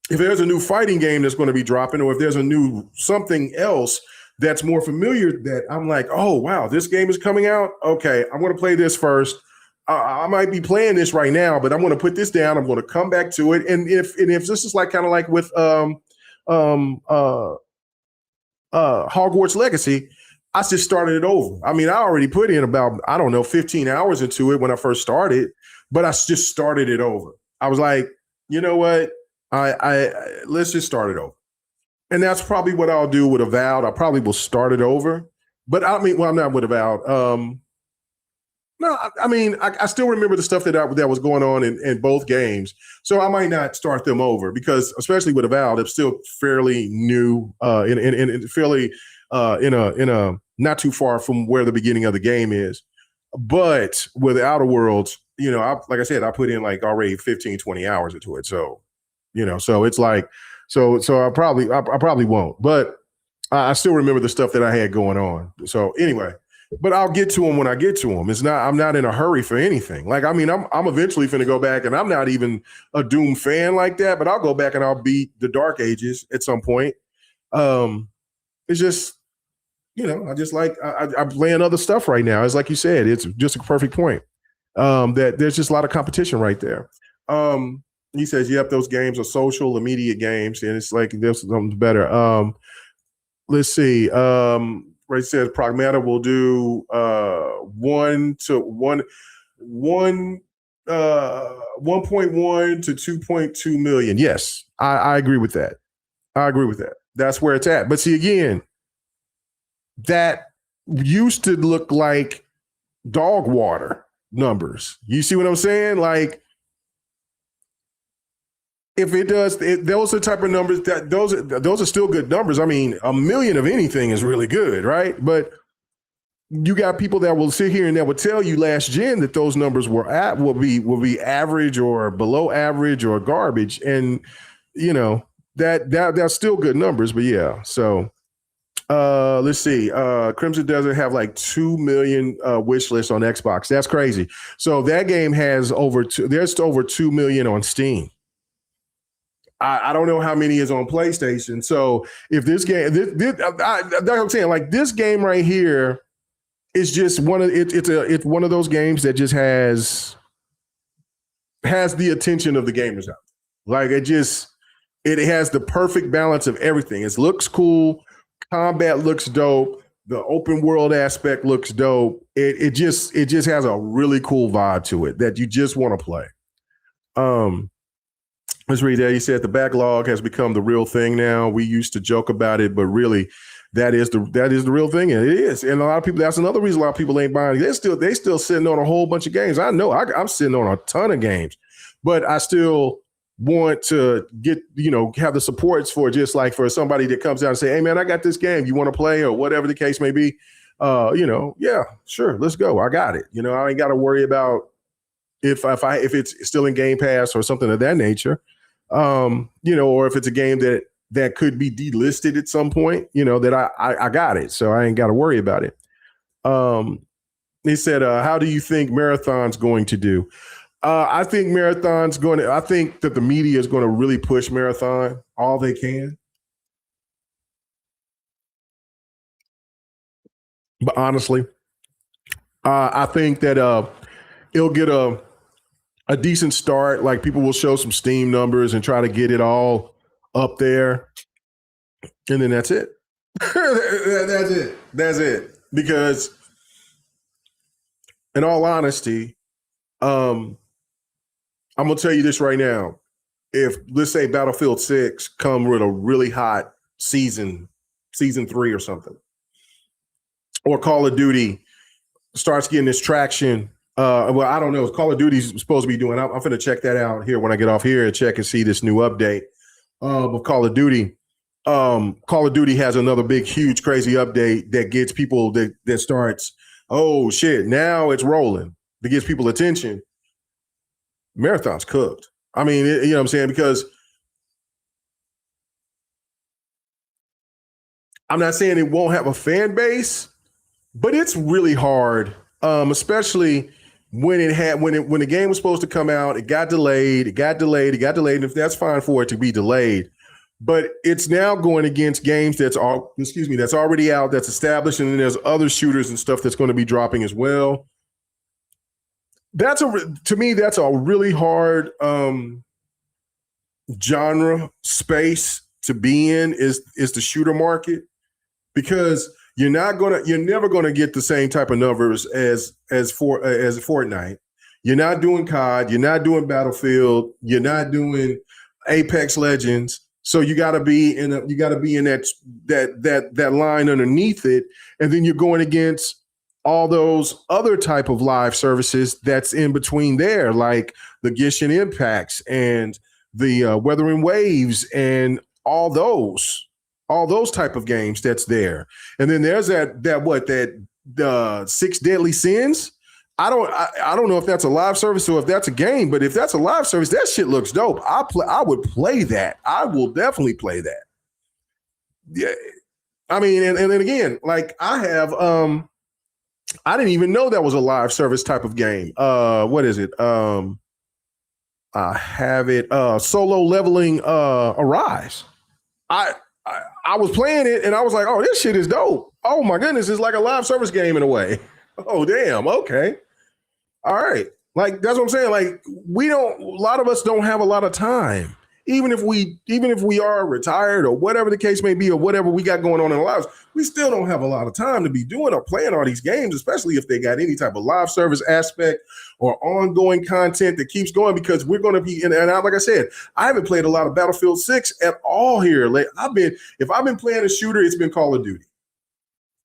if there's a new fighting game that's going to be dropping, or if there's a new something else that's more familiar, that I'm like, oh, wow, this game is coming out. Okay, I'm going to play this first. I might be playing this right now, but I'm going to put this down. I'm going to come back to it. And if this is like kind of like with Hogwarts Legacy, I just started it over. I mean, I already put in about, 15 hours into it when I first started, but I just started it over. I was like, you know what? I let's just start it over. And that's probably what I'll do with Avowed. I probably will start it over. But I mean, well, I'm not with Avowed. No, I mean, I still remember the stuff that was going on in both games. So I might not start them over, because especially with Avowed, it's still fairly new, in fairly in a not too far from where the beginning of the game is. But with Outer Worlds, like I said, I put in like already 15, 20 hours into it. So, so it's like, so I probably won't, but I still remember the stuff that I had going on. So anyway, but I'll get to them when I get to them. I'm not in a hurry for anything. Like, I mean, I'm eventually finna go back, and I'm not even a Doom fan like that, but I'll go back and I'll beat the Dark Ages at some point. It's just, I just like, I'm playing other stuff right now. It's like you said, it's just a perfect point. That there's just a lot of competition right there. He says, yep, those games are social, immediate games, and it's like there's something better. Let's see. Right, says Pragmata will do 1.1 to 2.2 million. Yes, I agree with that. I agree with that. That's where it's at. But see, again, that used to look like dog water numbers. You see what I'm saying? Like, if it does, those are the type of numbers that those are still good numbers. I mean, a million of anything is really good, right? But you got people that will sit here and that will tell you last gen that those numbers will be average or below average or garbage, and you know that's still good numbers. But yeah, so let's see. Crimson Desert have like 2 million wish lists on Xbox. That's crazy. So that game has there's over 2 million on Steam. I don't know how many is on PlayStation. So if this game, that's what I'm saying. Like, this game right here is just it's one of those games that just has the attention of the gamers out. Like, it has the perfect balance of everything. It looks cool, combat looks dope, the open world aspect looks dope. It just has a really cool vibe to it that you just want to play. Let's read that. He said the backlog has become the real thing now. We used to joke about it, but really, that is the real thing, and it is. And a lot of people, that's another reason a lot of people ain't buying. They still sitting on a whole bunch of games. I know I'm sitting on a ton of games, but I still want to get, have the supports for, just like for somebody that comes out and say, hey man, I got this game, you want to play, or whatever the case may be. Yeah, sure, let's go. I got it. I ain't got to worry about if it's still in Game Pass or something of that nature. Or if it's a game that could be delisted at some point, that I got it. So I ain't got to worry about it. He said, how do you think Marathon's going to do? I think I think that the media is going to really push Marathon all they can. But honestly, I think that it'll get a decent start. Like, people will show some Steam numbers and try to get it all up there. And then that's it. That's it. Because in all honesty, I'm going to tell you this right now. If, let's say, Battlefield 6 come with a really hot season 3 or something, or Call of Duty starts getting this traction. Well, I don't know. Call of Duty's supposed to be doing. I'm going to check that out here when I get off here and check and see this new update of Call of Duty. Call of Duty has another big, huge, crazy update that gets people that starts. Oh shit! Now it's rolling. That gets people attention. Marathon's cooked. I mean, you know what I'm saying? Because I'm not saying it won't have a fan base, but it's really hard, especially when the game was supposed to come out. It got delayed. And if that's fine for it to be delayed, but it's now going against games that's already out, that's established, and then there's other shooters and stuff that's going to be dropping as well. To me, that's a really hard genre space to be in, is the shooter market, because you're never gonna get the same type of numbers as Fortnite. You're not doing COD, you're not doing Battlefield, you're not doing Apex Legends. So you got to be in that line underneath it, and then you're going against all those other type of live services that's in between there, like the Genshin Impacts and the Weathering Waves and all those type of games that's there. And then there's that Six Deadly Sins. I don't know if that's a live service or if that's a game, but if that's a live service, that shit looks dope. I would play that. I will definitely play that. Yeah. I mean, and then again, like, I have I didn't even know that was a live service type of game. What is it? I have it Solo Leveling Arise. I was playing it and I was like, oh, this shit is dope. Oh my goodness, it's like a live service game in a way. Oh damn, okay. All right. Like, that's what I'm saying. Like, a lot of us don't have a lot of time. even if we are retired or whatever the case may be, or whatever we got going on in our lives, we still don't have a lot of time to be doing or playing all these games, especially if they got any type of live service aspect or ongoing content that keeps going, because we're going to be like I said, I haven't played a lot of Battlefield 6 at all here. Like if I've been playing a shooter, it's been Call of Duty.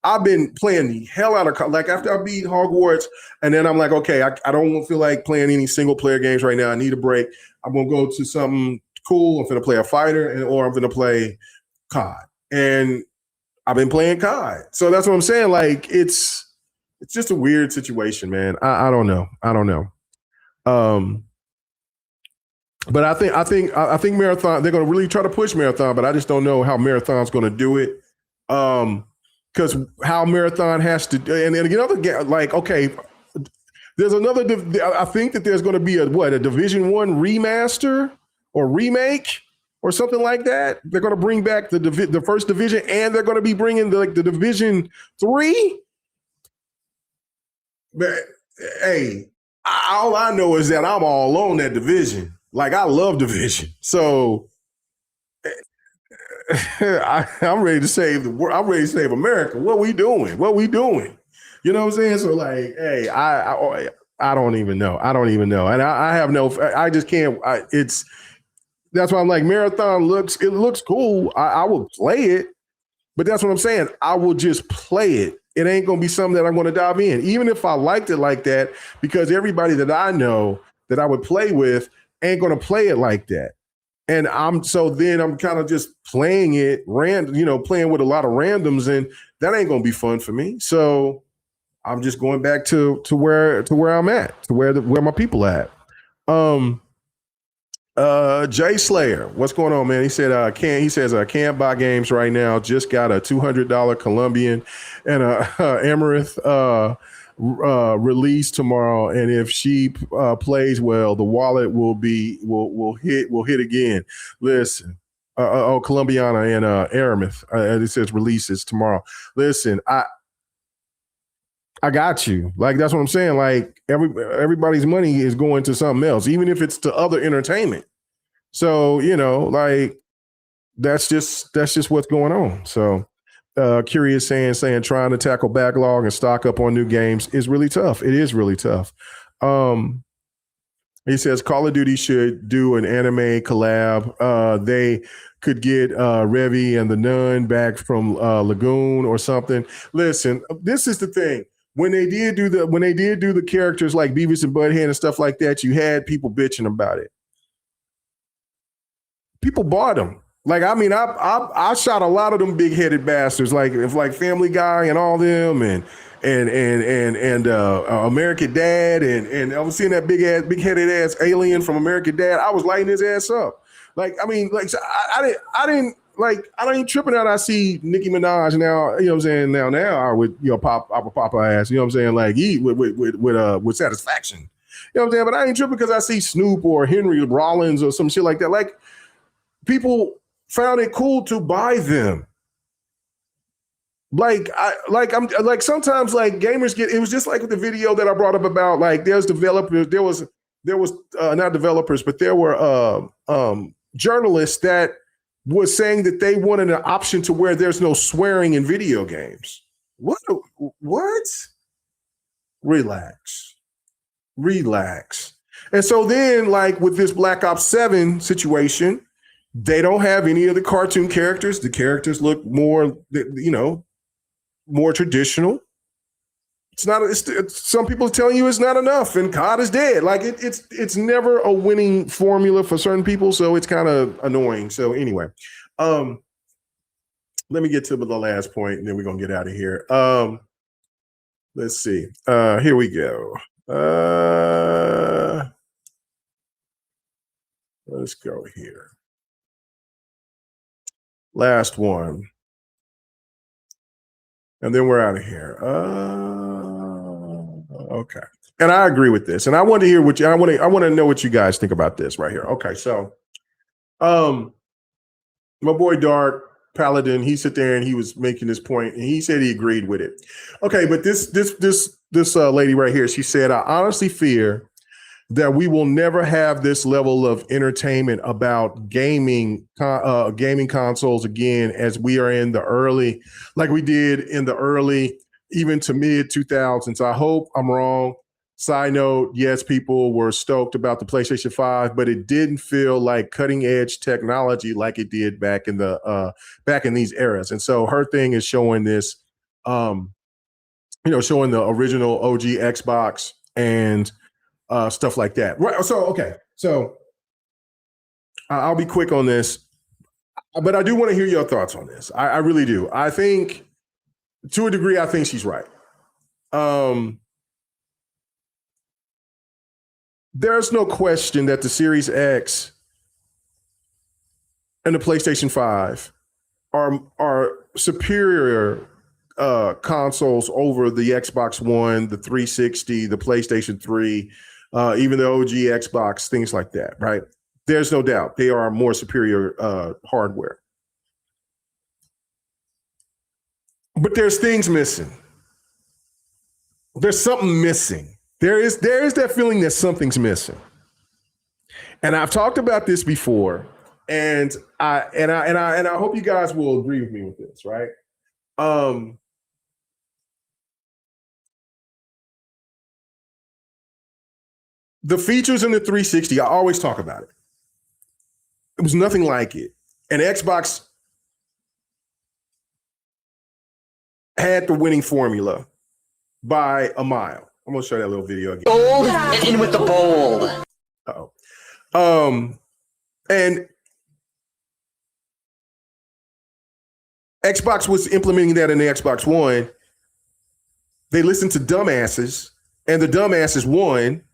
I've been playing the hell out of, like, after I beat Hogwarts, and then I'm like, okay, I don't feel like playing any single player games right now. I need a break. I'm gonna go to something cool. I'm gonna play a fighter, or I'm gonna play COD. And I've been playing COD. So that's what I'm saying. Like, it's just a weird situation, man. I don't know. But I think Marathon, they're gonna really try to push Marathon, but I just don't know how Marathon's gonna do it. Because how Marathon has to, and another, like, okay, there's another. I think that there's going to be a Division 1 remaster or remake or something like that. They're going to bring back the first division, and they're going to be bringing the Division 3. But hey, all I know is that I'm all on that division. Like, I love Division, so. I'm ready to save the world. I'm ready to save America. What we doing? You know what I'm saying? So, like, hey, I don't even know. And I have no, I just can't. That's why I'm like, Marathon looks cool. I will play it, but that's what I'm saying. I will just play it. It ain't going to be something that I'm going to dive in, even if I liked it like that, because everybody that I know that I would play with ain't going to play it like that. And I'm kind of just playing it playing with a lot of randoms, and that ain't gonna be fun for me. So I'm just going back to where I'm at, to where my people at. Jay Slayer, what's going on, man? He said can't buy games right now. Just got a $200 Colombian and a Emirath release tomorrow, and if she plays well, the wallet will hit again. Listen, Colombiana and Aramith, it says releases tomorrow. Listen, I got you. Like, that's what I'm saying. Like, everybody's money is going to something else, even if it's to other entertainment. So, like, that's just what's going on. So. Curious saying trying to tackle backlog and stock up on new games is really tough. It is really tough. He says Call of Duty should do an anime collab. They could get Revy and the Nun back from Lagoon or something. Listen, this is the thing. When they did do the characters like Beavis and Butthead and stuff like that, you had people bitching about it. People bought them. Like, I mean, I shot a lot of them big-headed bastards, like Family Guy and all them, and American Dad, and I was seeing that big-headed ass alien from American Dad. I was lighting his ass up. Like, I mean, like, so I ain't tripping out. I see Nicki Minaj now. You know what I'm saying? Now I would pop her ass. You know what I'm saying? Like, with satisfaction. You know what I'm saying? But I ain't tripping because I see Snoop or Henry Rollins or some shit like that. Like, people found it cool to buy them. I'm sometimes, like, gamers it was just like with the video that I brought up about, like, there was not developers, but there were journalists that was saying that they wanted an option to where there's no swearing in video games. What? Relax. And so then, like, with this Black Ops 7 situation, they don't have any of the cartoon characters. The characters look more, more traditional. Some people are telling you it's not enough, and COD is dead. Like, it's never a winning formula for certain people, so it's kind of annoying. So anyway, let me get to the last point, and then we're gonna get out of here. Let's see. Here we go. Let's go here. Last one. And then we're out of here. Okay. And I agree with this. And I want to hear I want to know what you guys think about this right here. Okay. So my boy Dark Paladin, he sit there and he was making this point, and he said he agreed with it. Okay, but this lady right here, she said, I honestly fear that we will never have this level of entertainment about gaming consoles again, as we are in the early, like we did in the early, even to mid 2000s. I hope I'm wrong. Side note, yes, people were stoked about the PlayStation 5, but it didn't feel like cutting edge technology like it did back in these eras. And so her thing is showing this, showing the original OG Xbox and stuff like that. Right. So, okay. So I'll be quick on this, but I do want to hear your thoughts on this. I really do. I think to a degree, I think she's right. There's no question that the Series X and the PlayStation 5 are superior consoles over the Xbox One, the 360, the PlayStation 3, even the OG Xbox, things like that, right? There's no doubt they are more superior hardware. But there's things missing. There's something missing. There is that feeling that something's missing. And I've talked about this before, and I hope you guys will agree with me with this, right? The features in the 360, I always talk about it. It was nothing like it. And Xbox had the winning formula by a mile. I'm gonna show that little video again. Bold and in with the bold. And Xbox was implementing that in the Xbox One. They listened to dumbasses, and the dumbasses won.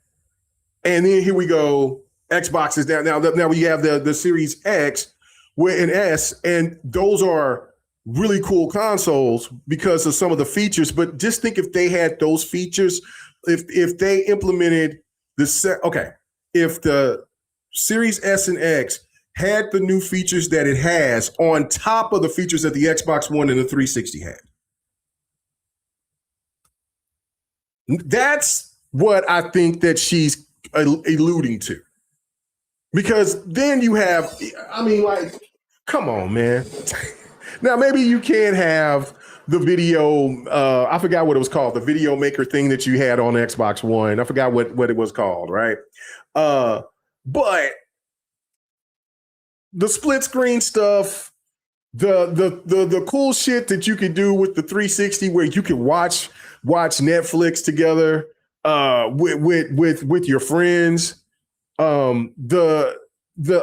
And then here we go. Xbox is down. Now we have the Series X and S, and those are really cool consoles because of some of the features. But just think if they had those features, if they implemented if the Series S and X had the new features that it has on top of the features that the Xbox One and the 360 had. That's what I think that she's alluding to. Because then you have, come on, man. Now, maybe you can't have the video, I forgot what it was called, the video maker thing that you had on Xbox One. I forgot what it was called, right? But the split screen stuff, the cool shit that you could do with the 360 where you could watch Netflix together with your friends, the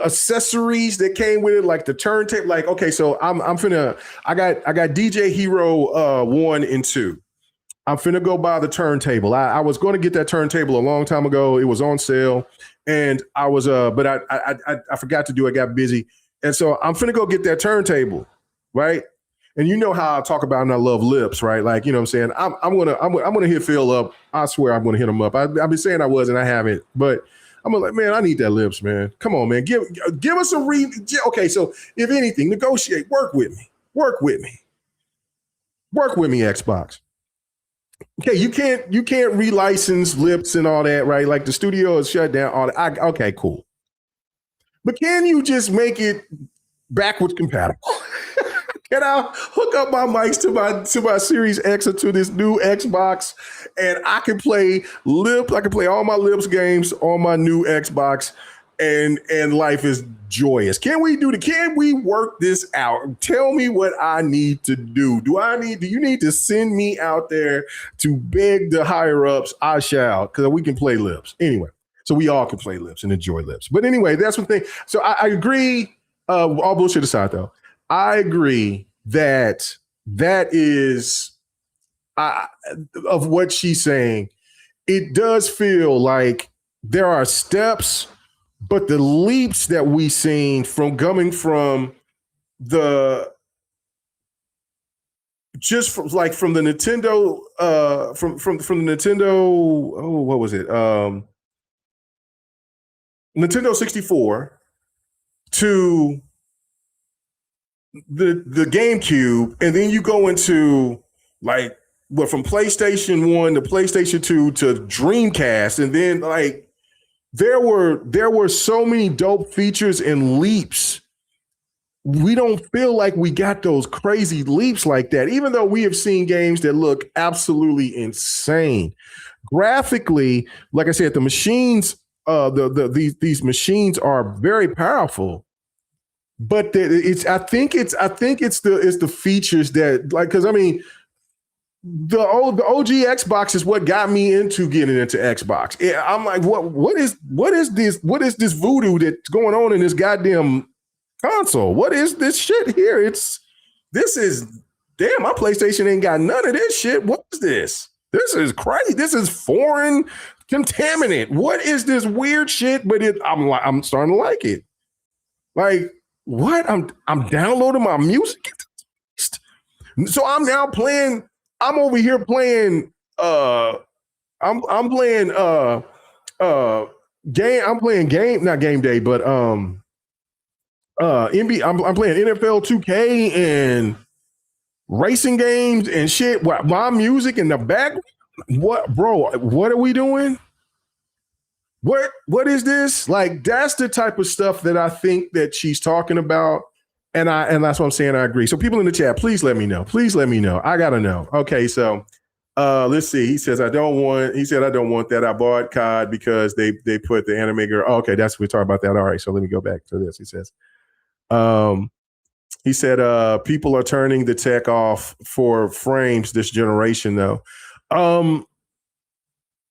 accessories that came with it, like the turntable, like, okay, so I got DJ Hero 1 and 2. I'm finna go buy the turntable. I was going to get that turntable a long time ago. It was on sale, and I was but I forgot to do it. I got busy, and so I'm finna go get that turntable, right? And you know how I talk about and I love lips, right? Like, you know what I'm saying? I'm gonna hit Phil up. I swear I'm gonna hit him up. I've been saying I was and I haven't, but I'm like, man, I need that lips, man. Come on, man. Give us a read. Okay, so if anything, negotiate. Work with me, Xbox. Okay, you can't relicense lips and all that, right? Like the studio is shut down. All that. Okay, cool. But can you just make it backwards compatible? Can I hook up my mics to my Series X or to this new Xbox, and I can play lips? I can play all my lips games on my new Xbox, and life is joyous. Can we work this out? Tell me what I need to do. Do you need to send me out there to beg the higher ups? I shall, because we can play lips anyway. So we all can play lips and enjoy lips. But anyway, that's one thing. So I agree. All bullshit aside, though. I agree that is of what she's saying. It does feel like there are steps, but the leaps that we've seen from coming from the from the Nintendo from the Nintendo, what was it? Nintendo 64 to the GameCube, and then you go into from PlayStation 1 to PlayStation 2 to Dreamcast, and then there were so many dope features and leaps. We don't feel like we got those crazy leaps like that, even though we have seen games that look absolutely insane. Graphically, like I said, the machines, these machines are very powerful. But I think it's the features that, like, because I mean, the OG Xbox is what got me into getting into Xbox. I'm like, what is this voodoo that's going on in this goddamn console? What is this shit here? This is damn, my PlayStation ain't got none of this shit. What is this? This is crazy. This is foreign contaminant. What is this weird shit? But I'm starting to like it. Like, what? I'm downloading my music. So I'm now playing. I'm over here playing. I'm playing game. I'm playing game, not game day, but NBA. I'm playing NFL 2K and racing games and shit. My music in the back. What, bro? What are we doing? What is this? Like, that's the type of stuff that I think that she's talking about. And that's what I'm saying. I agree. So people in the chat, please let me know. Please let me know. I gotta know. Okay, so let's see. He said I don't want that. I bought COD because they put the anime girl. Oh, okay, we talked about that. All right, so let me go back to this. He said people are turning the tech off for frames this generation though.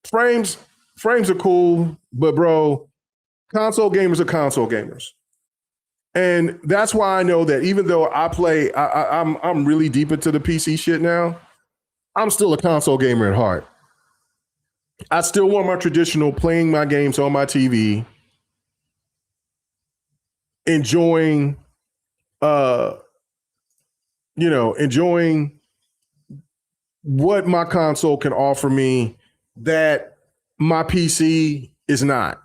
Frames are cool, but bro, console gamers are console gamers. And that's why I know that even though I'm really deep into the PC shit now, I'm still a console gamer at heart. I still want my traditional playing my games on my TV, enjoying what my console can offer me that my PC is not.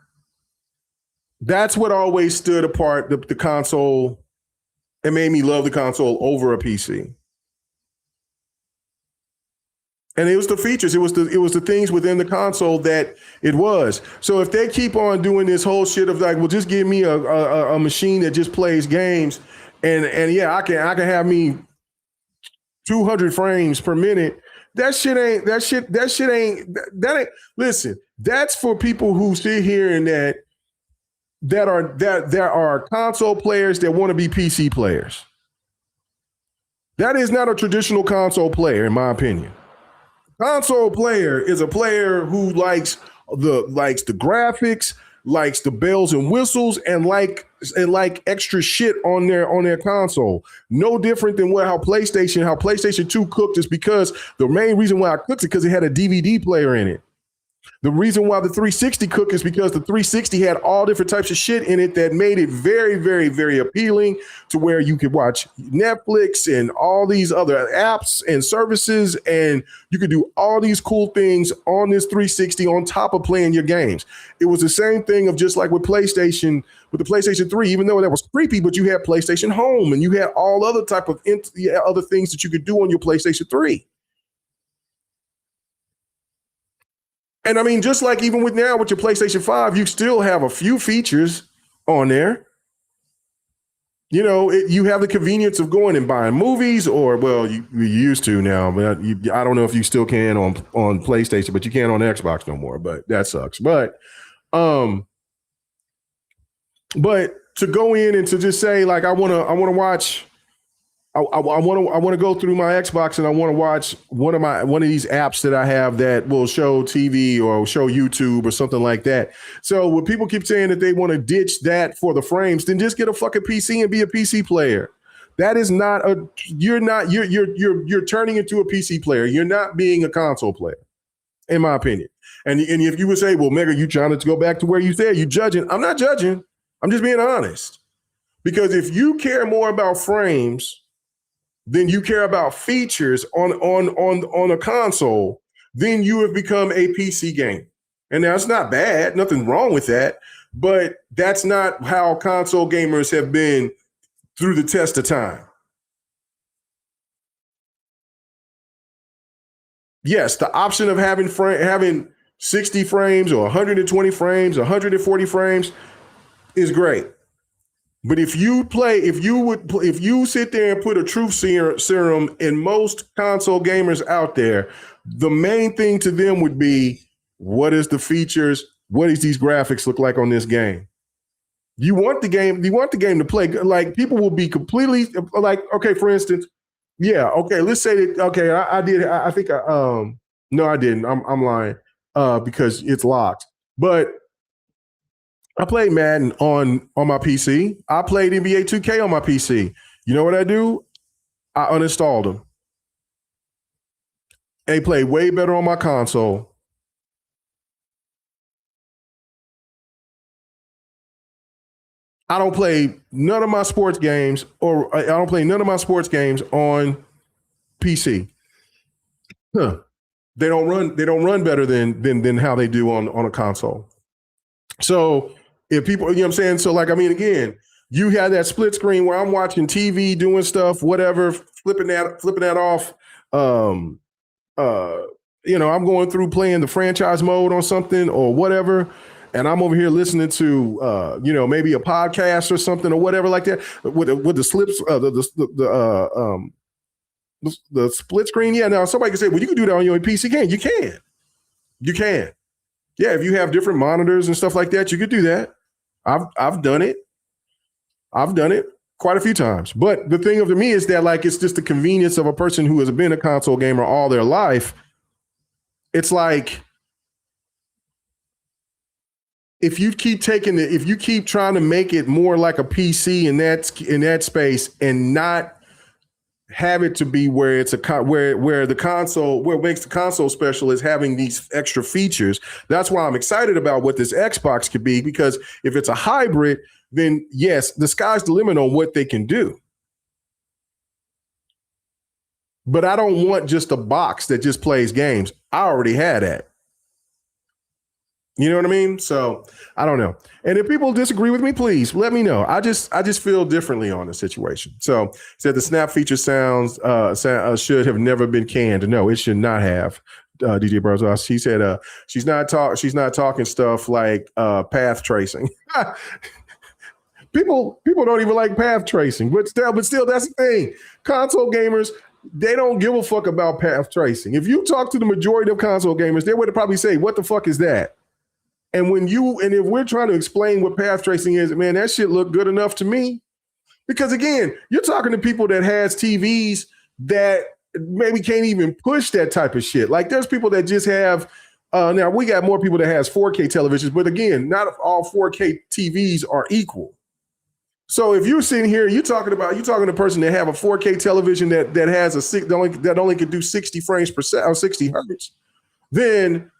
That's what always stood apart the console and made me love the console over a PC. And it was the features, it was the things within the console that it was. So if they keep on doing this whole shit of like, well, just give me a machine that just plays games, and yeah, I can have me 200 frames per minute. That ain't. Listen, that's for people who sit here and that are console players that want to be PC players. That is not a traditional console player, in my opinion. Console player is a player who likes the graphics, likes the bells and whistles, and like extra shit on their console. No different than how PlayStation 2 cooked is because the main reason why I cooked it because it had a DVD player in it. The reason why the 360 cooked is because the 360 had all different types of shit in it that made it very, very, very appealing to where you could watch Netflix and all these other apps and services, and you could do all these cool things on this 360 on top of playing your games. It was the same thing of just like with the PlayStation 3, even though that was creepy, but you had PlayStation Home and you had all other type of other things that you could do on your PlayStation 3. And I mean, just like even with your PlayStation 5, you still have a few features on there. You know, you have the convenience of going and buying movies, or well, you used to now, but I don't know if you still can on PlayStation, but you can't on Xbox no more. But that sucks. But to go in and to just say like I want to watch. I want to go through my Xbox and I want to watch one of these apps that I have that will show TV or show YouTube or something like that. So when people keep saying that they want to ditch that for the frames, then just get a fucking PC and be a PC player. That is not you're turning into a PC player. You're not being a console player, in my opinion. And if you would say, well, Mega, you trying to go back to where you said you judging? I'm not judging. I'm just being honest. Because if you care more about frames then you care about features on a console, then you have become a PC game. And that's not bad, nothing wrong with that, but that's not how console gamers have been through the test of time. Yes, the option of having 60 frames or 120 frames, 140 frames is great. But if you sit there and put a truth serum in most console gamers out there, the main thing to them would be, what is the features? What does these graphics look like on this game? You want the game to play. Like, people will be completely like, okay, for instance, yeah, okay, let's say that, okay, I did, I think no, I didn't. I'm lying because it's locked. But I played Madden on my PC. I played NBA 2K on my PC. You know what I do? I uninstalled them. They play way better on my console. I don't play none of my sports games, on PC. Huh. They don't run better than how they do on a console. So if people, you know what I'm saying? So, like, I mean, again, you have that split screen where I'm watching TV, doing stuff, whatever, flipping that off. I'm going through playing the franchise mode on something or whatever, and I'm over here listening to maybe a podcast or something or whatever like that with the slips, the split screen. Yeah, now somebody can say, well, you can do that on your PC. You can. Yeah, if you have different monitors and stuff like that, you could do that. I've done it. Quite a few times. But the thing to me is that, like, it's just the convenience of a person who has been a console gamer all their life. It's like, if you keep trying to make it more like a PC in that space and not have it to be where it's where the console, where it makes the console special is having these extra features. That's why I'm excited about what this Xbox could be, because if it's a hybrid, then yes, the sky's the limit on what they can do. But I don't want just a box that just plays games. I already had that. You know what I mean? So I don't know. And if people disagree with me, please let me know. I just feel differently on the situation. So said the snap feature sounds should have never been canned. No, it should not have. DJ Brazos. She said she's not talking stuff like path tracing. People don't even like path tracing, but still that's the thing. Console gamers, they don't give a fuck about path tracing. If you talk to the majority of console gamers, they would probably say, "What the fuck is that?" And if we're trying to explain what path tracing is, man, that shit look good enough to me. Because again, you're talking to people that has TVs that maybe can't even push that type of shit. Like, there's people that just have. Now we got more people that has 4K televisions, but again, not all 4K TVs are equal. So if you're sitting here, you're talking to a person that have a 4K television that has that only can do 60 frames per second or 60 hertz, then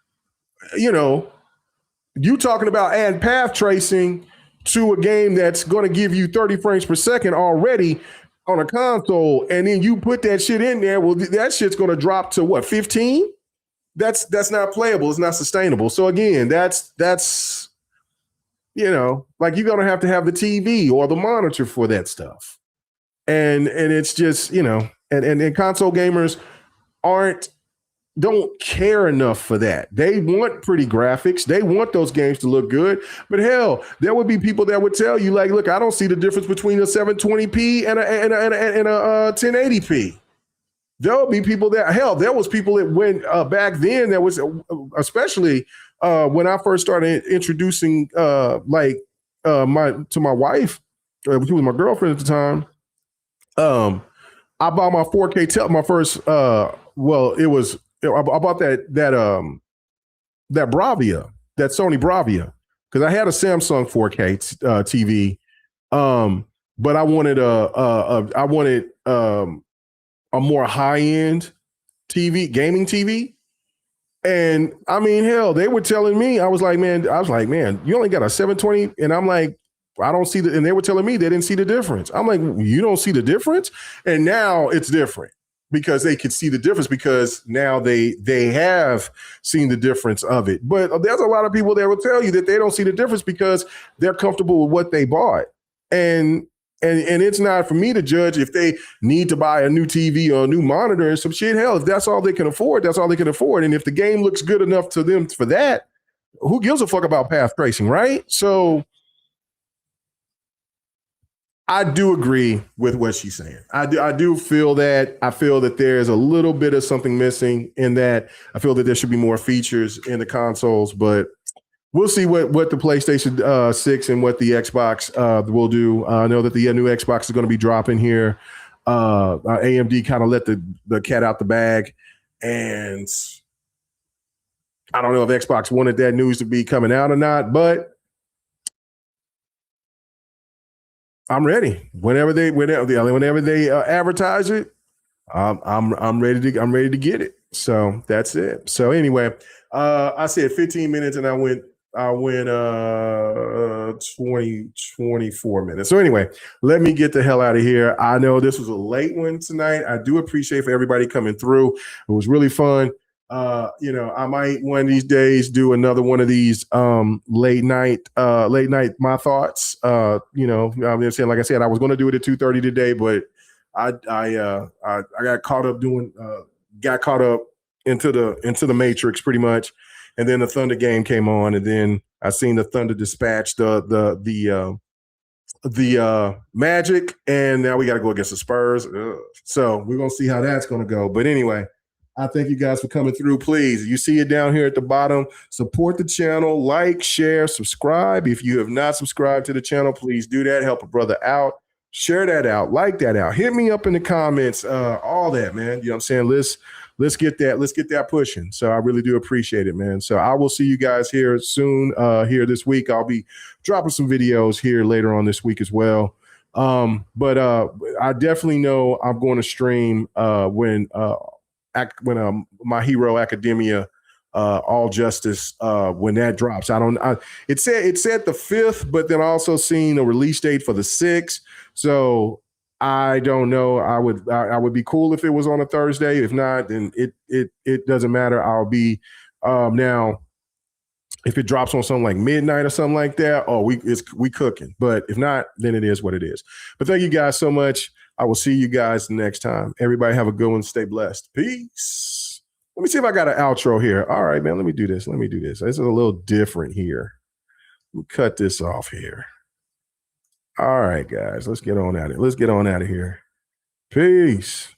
you talking about adding path tracing to a game that's going to give you 30 frames per second already on a console, and then you put that shit in there. Well, that shit's going to drop to what, 15? That's not playable. It's not sustainable. So again, that's like, you're going to have the TV or the monitor for that stuff. And it's just, and console gamers don't care enough for that. They want pretty graphics. They want those games to look good. But hell, there would be people that would tell you, like, look, I don't see the difference between a 720p and a 1080p. There'll be people there was people that went back then, that was especially when I first started introducing to my wife, which was my girlfriend at the time. I bought my 4K my first I bought that Bravia, that Sony Bravia, because I had a Samsung 4K TV, but I wanted a more high-end TV, gaming TV. And I mean, hell, they were telling me, I was like, man, you only got a 720, and I'm like, I don't see and they were telling me they didn't see the difference. I'm like, you don't see the difference? And now it's different, because they could see the difference, because now they have seen the difference of it. But there's a lot of people that will tell you that they don't see the difference because they're comfortable with what they bought. And And it's not for me to judge if they need to buy a new TV or a new monitor and some shit. Hell, if that's all they can afford, that's all they can afford. And if the game looks good enough to them for that, who gives a fuck about path tracing, right? So I do agree with what she's saying. I do feel that. I feel that there's a little bit of something missing in that. I feel that there should be more features in the consoles, but we'll see what the PlayStation 6 and what the Xbox will do. I know that the new Xbox is going to be dropping here. AMD kind of let the cat out the bag, and I don't know if Xbox wanted that news to be coming out or not, but I'm ready. Whenever they advertise it, I'm ready to get it. So that's it. So anyway, I said 15 minutes and I went 24 minutes. So anyway, let me get the hell out of here. I know this was a late one tonight. I do appreciate for everybody coming through. It was really fun. I might one of these days do another one of these late night my thoughts. I'm saying, like I said, I was going to do it at 2:30 today, but I got caught up into the Matrix pretty much, and then the Thunder game came on, and then I seen the Thunder dispatch the Magic, and now we got to go against the Spurs. Ugh. So we're gonna see how that's gonna go. But anyway, I thank you guys for coming through. Please, you see it down here at the bottom. Support the channel, like, share, subscribe. If you have not subscribed to the channel, please do that. Help a brother out. Share that out, like that out. Hit me up in the comments, all that, man. You know what I'm saying? Let's get that pushing. So I really do appreciate it, man. So I will see you guys here soon, here this week. I'll be dropping some videos here later on this week as well. But I definitely know I'm going to stream when My Hero Academia All Justice when that drops. It said the 5th, but then also seen a release date for the 6th. So I don't know. I would be cool if it was on a Thursday. If not, then it doesn't matter. I'll be now. If it drops on something like midnight or something like that, we cooking. But if not, then it is what it is. But thank you guys so much. I will see you guys next time. Everybody have a good one. Stay blessed. Peace. Let me see if I got an outro here. All right, man. Let me do this. This is a little different here. Let me cut this off here. All right, guys. Let's get on at it. Let's get on out of here. Peace.